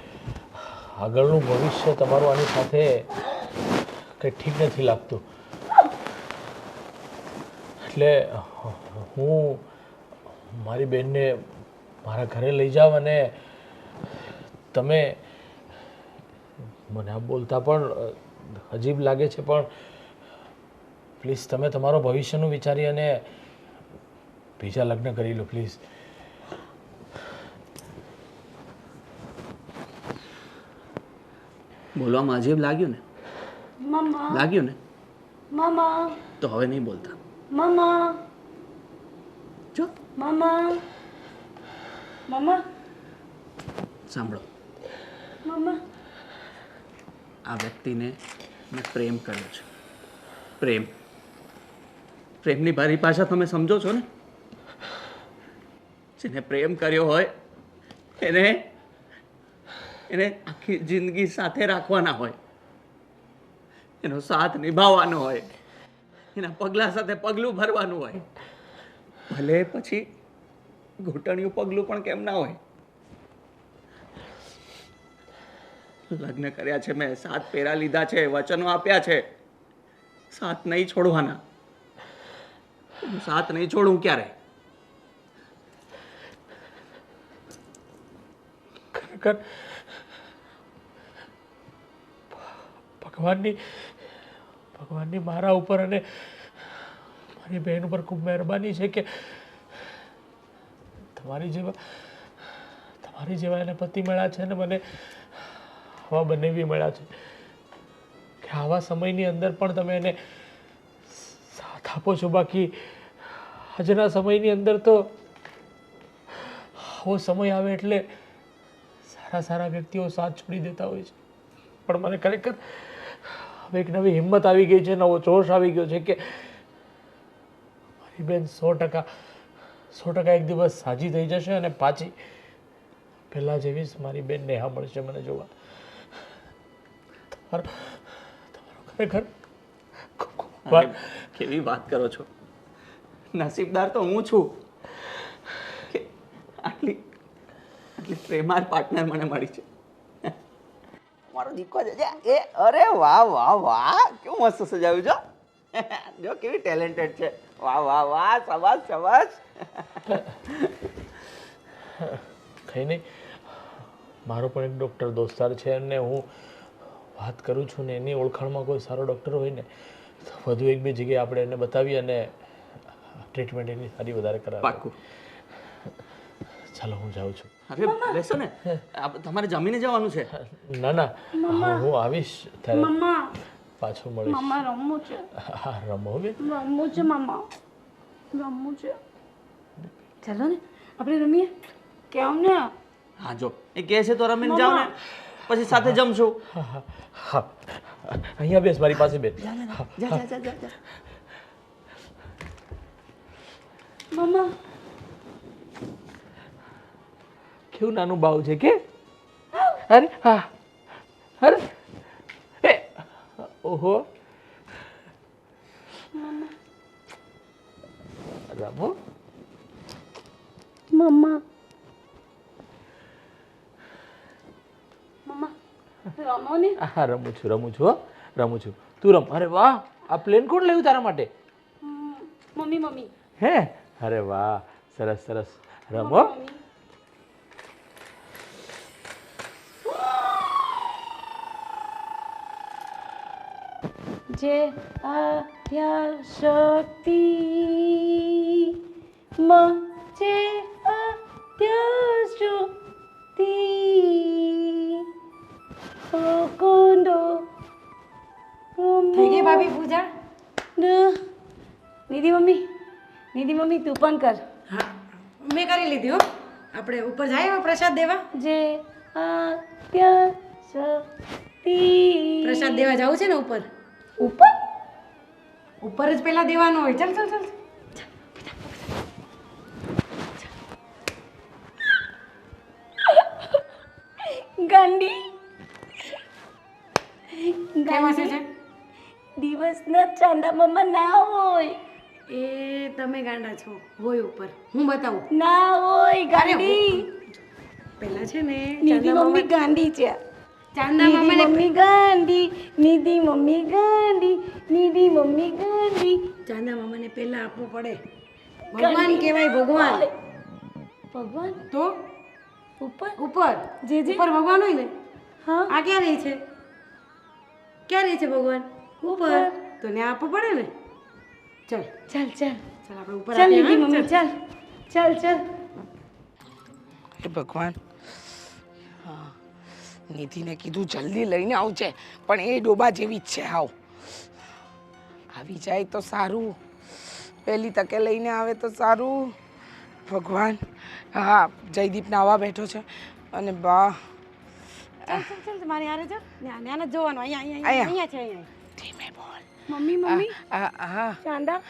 આગળનું ભવિષ્ય તમારું આની સાથે કંઈ ઠીક નથી લાગતું એટલે હું મારી બહેનને મારા ઘરે લઈ જાઉં અને તમે મને આ બોલતા પણ અજીબ લાગે છે પણ પ્લીઝ તમે તમારો ભવિષ્યનું વિચારી અને બીજા લગ્ન કરી લો પ્લીઝ બોલવામાં અજીબ લાગ્યું ને લાગ્યું ને મામા તો હવે નહીં બોલતા મામા જો મામા મામા સાંભળો મામા આ વ્યક્તિને મેં પ્રેમ કર્યો છે પ્રેમની ભાષા તમે સમજો છો ને જેને પ્રેમ કર્યો હોય એને આખી જિંદગી સાથે રાખવાના હોય એનો સાથ નિભાવવાનો હોય એના પગલા સાથે પગલું ભરવાનું હોય ભલે પછી ઘૂંટણિયું પગલું પણ કેમ ના હોય લગ્ન કર્યા છે મેં, 7 ફેરા લીધા છે, વચનો આપ્યા છે, સાથ નહીં છોડવાના. હું સાથ નહીં છોડું ક્યારે. ખરેખર ભગવાનની મારા ઉપર અને મારી બહેન ઉપર ખૂબ મહેરબાની છે કે તમારી જેવા એને પતિ મળ્યા છે ને મને આવા બંને બી મળ્યા છે કે આવા સમયની અંદર પણ તમે એને સાથ આપો છો. બાકી આજના સમયની અંદર તો આવો સમય આવે એટલે સારા વ્યક્તિઓ સાથ છોડી દેતા હોય છે. પણ મને ખરેખર હવે એક નવી હિંમત આવી ગઈ છે, નવો જોશ આવી ગયો છે કે મારી બેન 100% એક દિવસ સાજી થઈ જશે અને પાછી પહેલાં જેવી જ મારી બેન નેહા મળશે મને જોવા. તમારો ખરેખર કેવી વાત કરો છો. નસીબદાર તો હું છું કે આટલી પ્રેમાળ પાર્ટનર મને મળી છે. મારો દીકરો છે એ, અરે વાહ વાહ વાહ, કેવું મસ્ત સજાવ્યું છો. જો કેવી ટેલેન્ટેડ છે. વાહ વાહ વાહ, શાબાશ શાબાશ. કંઈ નહીં, મારો પણ એક ડૉક્ટર દોસ્તાર છે અને હું વાત કરું છું ને એની ઓળખાણમાં કોઈ સારો ડૉક્ટર હોય ને તો વધુ 1-2 જગ્યાએ આપણે એને બતાવી અને ટ્રીટમેન્ટ એની સારી વધારે કરાવી. પાક્કું. ચાલો હું જાઉં છું. અરે બેસો ને, તમારે જમીને જવાનું છે. ના હું આવીશ ત્યારે મમ્મા પાછું મળીશ. મમ્મા રમવું છે, હા રમો બેન. રમવું છે મમ્મા, રમવું છે. ચાલો ને આપણે રમીએ. કેમ ને? હા જો એ કહે છે તો રમીને જાઓ ને, પછી સાથે જમશું. હા અહીંયા બેસ, મારી પાસે બેસ. જા. મમ્મા કેવું નાનું બાવ છે કે? અરે હા, અરે એ ઓહો રમો. મમ્મા રમો ને. હા રમું છું હો, રમું છું. તું રમ. અરે વાહ, આ પ્લેન કોણ લાવ્યું તારા માટે? મમ્મી. હે, અરે વાહ, સરસ રમો. જે આદ્યા શક્તિ માં જે આદ્યા શક્તિ કોંડો થઈ ગઈ ભાભી પૂજા? નિધિ મમ્મી તું પણ કર. હા મેં કરી લીધી હો. આપણે ઉપર જાય પ્રસાદ દેવા. જે આદ્યા શક્તિ પ્રસાદ દેવા જવું છે ને ઉપર. ઉપર જ પહેલા દેવાનો હોય. ચાલ ગાંડી કેમ હશે છે? દિવસના ચાંદા મમ્મા ના હોય. એ તમે ગાંડા છો. હોય ઉપર, હું બતાવું. ના હોય ગાંડી. પહેલા છે ને નિધિ મમ્મી ગાંડી છે. ચાંદા મામાને મમ્મી ગાંડી, નિધિ મમ્મી ગાંડી, નિધિ મમ્મી ગાંડી. ચાંદા મામાને પહેલા આપવું પડે. ભગવાન કહેવાય, ભગવાન. ભગવાન તો ઉપર ઉપર જે ઉપર ભગવાન હોય ને. હા આ ક્યાં રહે છે? ક્યાં રહે છે ભગવાન? ઉપર. તો ને આપવું પડે ને. ચાલ ચાલ આપણે ઉપર ચાલ આપીએ, નિધિ હા? મમ્મી ચાલ. હે ભગવાન, હા નિધિને કીધું જલ્દી લઈને આવજે, પણ એ ડોબા જેવી જ છે. આવી જાય તો સારું, પહેલી તકે લઈને આવે તો સારું. ભગવાન, હા જયદીપ નાવા બેઠો છે અને બા ચાલ મારી હારે જો. ને જોવાનું. અહીંયા છે. અહીંયા ધીમે બોલ. મમ્મી હા ચાંદા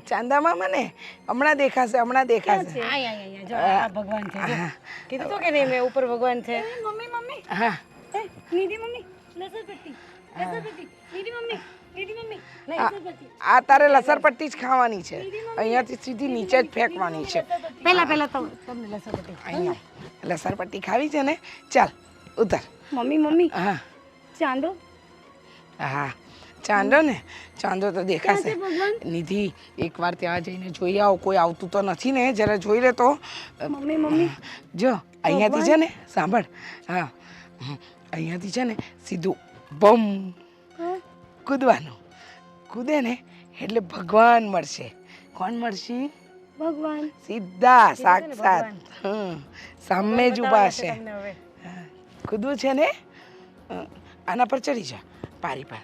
ચાંદા મામા ને હમણાં દેખાશે. અહીંયા જો. આ ભગવાન છે જો. કીધું તો કે નહીં મેં ઉપર ભગવાન છે. મમ્મી હા નિધિ મમ્મી લસરપટ્ટી નિધિ મમ્મી આ તારે લસરપટ્ટી જ ખાવાની છે. અહીંયાથી સીધી નીચે જ ફેંકવાની છે. પહેલા તો તમને લસરપટ્ટી. અહીંયા લસરપટ્ટી ખાવી છે ને? ચાલ ઉતર. મમ્મી મમ્મી હા ચાંદો હા ચાંદો ને ચાંદો તો દેખાશે નિધિ એકવાર ત્યાં જઈને જોઈ આવો કોઈ આવતું તો નથી ને જરા જોઈ લે તો મમ્મી મમ્મી જો અહીંયાથી છે ને સાંભળ હા અહીંયાથી છે ને સીધું બમ કૂદવાનું કૂદે ને એટલે ભગવાન મળશે કોણ મળશે ભગવાન સીધા સાક્ષાત સામે જ ઊભા છે તમને હવે કૂદવું છે ને આના પર ચડી જા પારી પર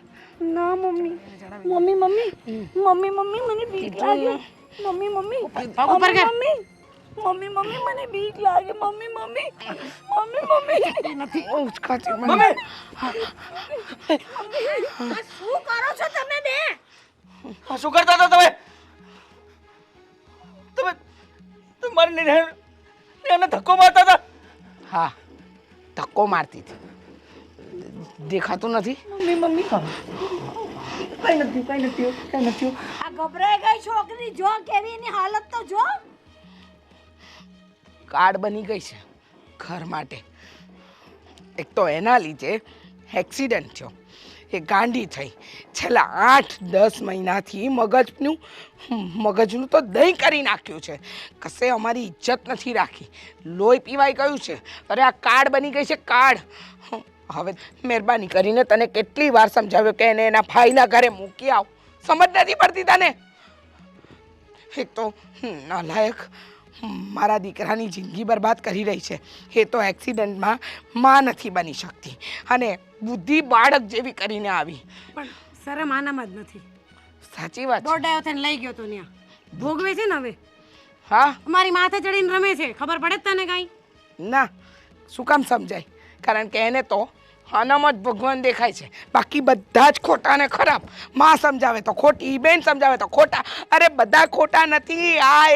ના mummy mummy mummy mummy mummy મને બીક લાગે મમ્મી મમ્મી પગ ઉપર કર. મમ્મી મમ્મી મમ્મી મને બીક લાગે મમ્મી મમ્મી મમ્મી મમ્મી નથી ઉચકાતી મમ્મી શું કરો છો તમે બે આ શું કરતા હતા તમે તમે તમારી નિર્ણયને ધક્કો મારતા હતા હા ધક્કો મારતી હતી દેખાતું નથી મમ્મી મમ્મી કઈ નથી આ ગભરાઈ ગઈ છોકરી જો કેવી એની હાલત તો જો કાર્ડ બની ગઈ છે ઘર માટે એક તો એના લીધે એક્સિડન્ટ થયો એ ગાંડી થઈ છેલ્લા 8-10 મહિનાથી મગજનું તો દહીં કરી નાખ્યું છે કશે અમારી ઇજ્જત નથી રાખી લોહી પીવાઈ ગયું છે અરે આ કાર્ડ બની ગઈ છે કાર્ડ હવે મહેરબાની કરીને તને કેટલી વાર સમજાવ્યો કે એને એના ભાઈના ઘરે મૂકી આવ સમજ નથી પડતી તને એક તો નાલાયક મારા દીકરાની જિંદગી બરબાદ કરી રહી છે એ તો એક્સિડન્ટમાં માં નથી બની શકતી અને બુદ્ધિ બાળક જેવી કરીને આવી પણ શરમ આનામાં જ નથી સાચી વાત છે. દોડાયો થઈને લઈ ગયો તો ત્યાં ભોગવે છે ને હવે હા અમારી માથે ચડીને રમે છે ખબર પડે જ તને કાંઈ ના શું કામ સમજાય કારણ કે એને તો આનામાં જ ભગવાન દેખાય છે બાકી બધા જ ખોટા ને ખરાબ માં સમજાવે તો ખોટી બેન સમજાવે તો ખોટા અરે બધા ખોટા નથી આ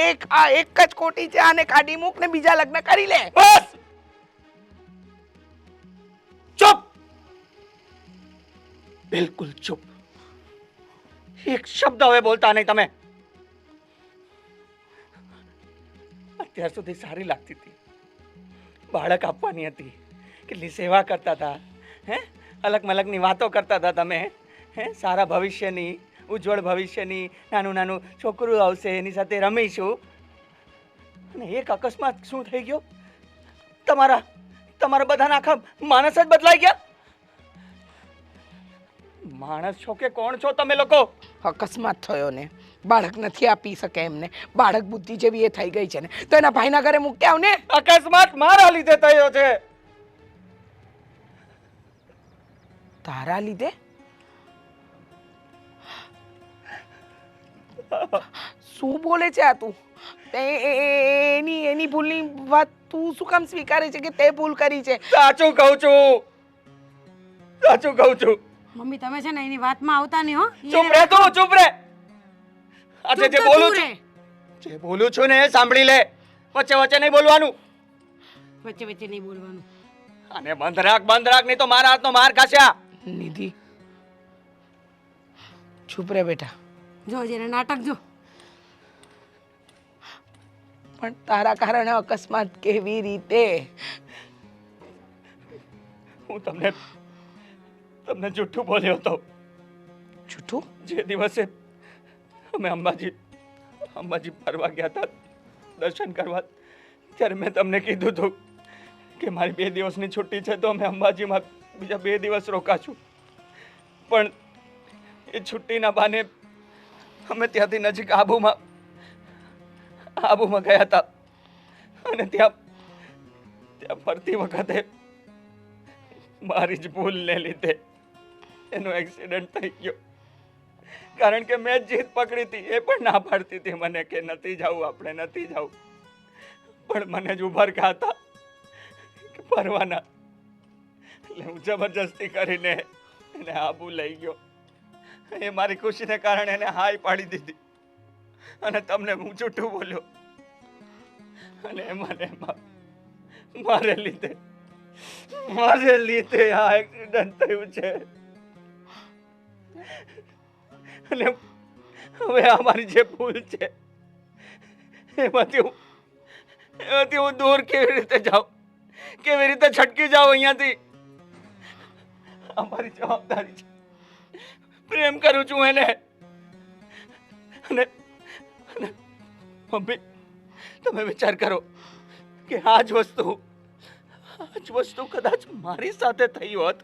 એક જ ખોટી છે આને કાઢી મૂક ને બીજા લગ્ન કરી લે બસ ચૂપ બિલકુલ ચૂપ એક શબ્દ હવે બોલતા નહીં તમે અત્યાર સુધી સારી લાગતી હતી બાળક આપવાની હતી કેટલી સેવા કરતા હતા હે અલગ મલગની વાતો કરતા હતા તમે હે સારા ભવિષ્યની ઉજ્જવળ ભવિષ્યની નાનું નાનું છોકરું આવશે એની સાથે રમીશું અને એક અકસ્માત શું થઈ ગયો તમારા બધાના આખા માણસ જ બદલાઈ ગયા માણસ છો કે કોણ છો તમે લોકો અકસ્માત થયો ને બાળક નથી આપી શકે એમને બાળક બુદ્ધિ જેવી એ થઈ ગઈ છે ને તો એના ભાઈના ઘરે મૂકી આવ ને અકસ્માત મારા લીધે થયો છે તારા લીધે શું બોલે છે આ તું એની ભૂલની વાત તું શું કામ સ્વીકારે છે કે તે ભૂલ કરી છે સાચું કહું છું મમ્મી તમે છે ને એની વાતમાં આવતા નહીં હો ચૂપ રહે તું ચૂપ રહે આજે જે ચૂપ તો બોલું તું છું જે બોલું છું ને એ સાંભળી લે વચ્ચે વચ્ચે નહીં બોલવાનું વચ્ચે વચ્ચે નહીં બોલવાનું અને બંધ રાખ નહીં તો મારા હાથનો માર ખાસ્યા નિધિ ચૂપ રે બેટા જો જેને નાટક જો પણ તારા કારણે અકસ્માત કેવી રીતે હું તમને જૂઠું બોલ્યો હતો જૂઠું જે દિવસે અમે અંબાજી ફરવા ગયા હતા દર્શન કરવા ત્યારે મેં તમને કીધું હતું કે મારી 2 દિવસની છુટ્ટી છે તો અમે અંબાજીમાં બીજા 2 દિવસ રોકાશું પણ એ છુટ્ટીના બહાને અમે ત્યાંથી નજીક આબુમાં ગયા હતા અને ત્યાં ફરતી વખતે મારી જ ભૂલને લીધે એનો એક્સિડન્ટ થઈ ગયો કારણ કે મેં જીત પકડી હતી એ પણ ના પાડતી હતી મને કે નથી જવું આપણે નથી જવું પણ મને જ ઉભા રહ્યા હતા કે ફરવાના એટલે હું જબરજસ્તી કરીને એને આબુ લઈ ગયો એ મારી ખુશીને કારણે એને હાય પાડી દીધી અને તમને હું જૂઠું બોલ્યો અને મને મારે લીધે આ એક્સિડન્ટ થયું છે અને હવે અમારી જે ભૂલ છે એમાંથી હું દૂર કેવી રીતે જાઉં કેવી રીતે છટકી જાઉં અહીંયાથી અમારી જવાબદારી છે. પ્રેમ કરું છું એને. અને મમ્મી, તમે વિચાર કરો કે આ જ વસ્તુ કદાચ મારી સાથે થઈ હોત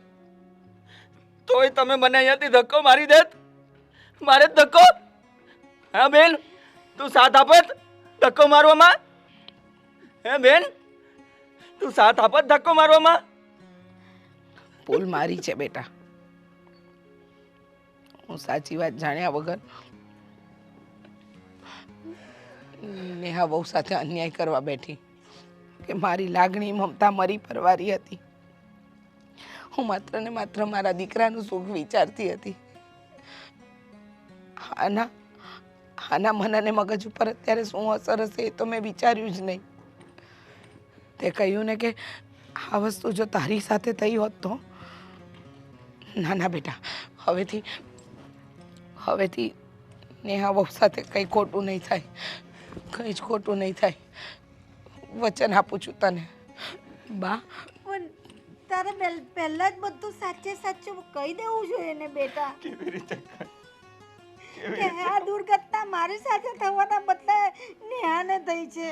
તોય તમે મને અહીંયાથી ધક્કો મારી દેત. મારે જ ધક્કો? હા બેન, તું સાથ આપત ધક્કો મારવામાં? હે બેન, તું સાથ આપત ધક્કો મારવામાં? ભૂલ મારી છે બેટા. હું સાચી વાત જાણ્યા વગર નેહા વહુ સાથે અન્યાય કરવા બેઠી કે મારી લાગણી મમતા મરી પરવારી હતી. હું માત્ર ને માત્ર મારા દીકરાનું સુખ વિચારતી હતી. આના મન અને મગજ ઉપર અત્યારે શું અસર હશે એ તો મેં વિચાર્યું જ નહીં. તે કહ્યું ને કે આ વસ્તુ જો તારી સાથે થઈ હોત તો. ના ના બેટા, હવેથી નેહા વહુ સાથે કંઈ ખોટું નહીં થાય, કંઈ જ ખોટું નહીં થાય. વચન આપું છું તને. બા, પણ તારે પહેલા જ બધું સાચે સાચું કહી દેવું જોઈએ ને બેટા. કેવી રીતે? કે આ દુર્ઘટના મારી સાથે થવાના બદલે નેહાને થઈ છે.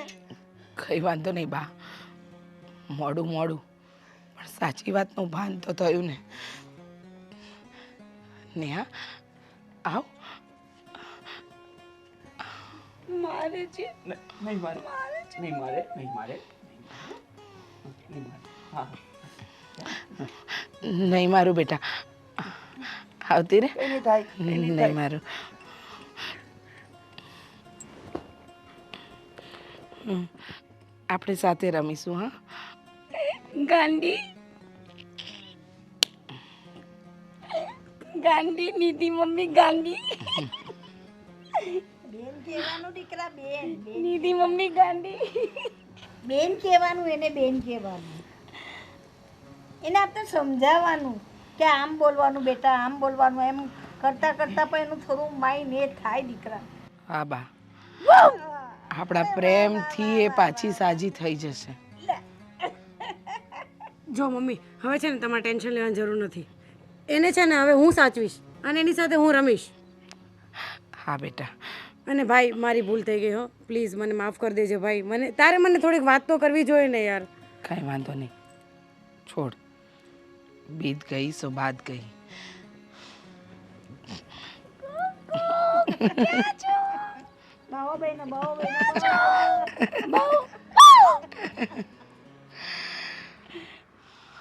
કંઈ વાંધો નહીં બા, મોડું પણ સાચી વાતનું ભાન તો થયું ને. નેહા, આવ. મારે છે. નહીં મારે. હા, નહીં મારું બેટા. આવતી રે. કઈ નહીં થાય. નહીં મારું. આપણે સાથે રમીશું. હા, ગાંડી ગાંડી નીતિ મમ્મી ગાંડી. બેન કહેવાનું દીકરા, બેન નીતિ મમ્મી ગાંડી. બેન કહેવાનું, એને બેન કહેવાનું. એને આપણે સમજાવવાનું કે આમ બોલવાનું બેટા, આમ બોલવાનું. એમ કરતા કરતા પણ એનું થોડું માઇન્ડ એ થાય દીકરા. હા બા, આપણા પ્રેમથી એ પાછી સાજી થઈ જશે. જો મમ્મી, હવે છે ને તમારે ટેન્શન લેવાની જરૂર નથી. એને છે ને હવે હું સાચવીશ અને એની સાથે હું રમીશ. હા બેટા. અને ભાઈ, મારી ભૂલ થઈ ગઈ હો, પ્લીઝ મને માફ કરી દેજો ભાઈ. તારે મને થોડીક વાત તો કરવી જોઈએ ને યાર. કાંઈ વાંધો નહીં, છોડ. બીત ગઈ સો બાત ગઈ. બાવો બહેનો, બાવો બહેનો, બાવો.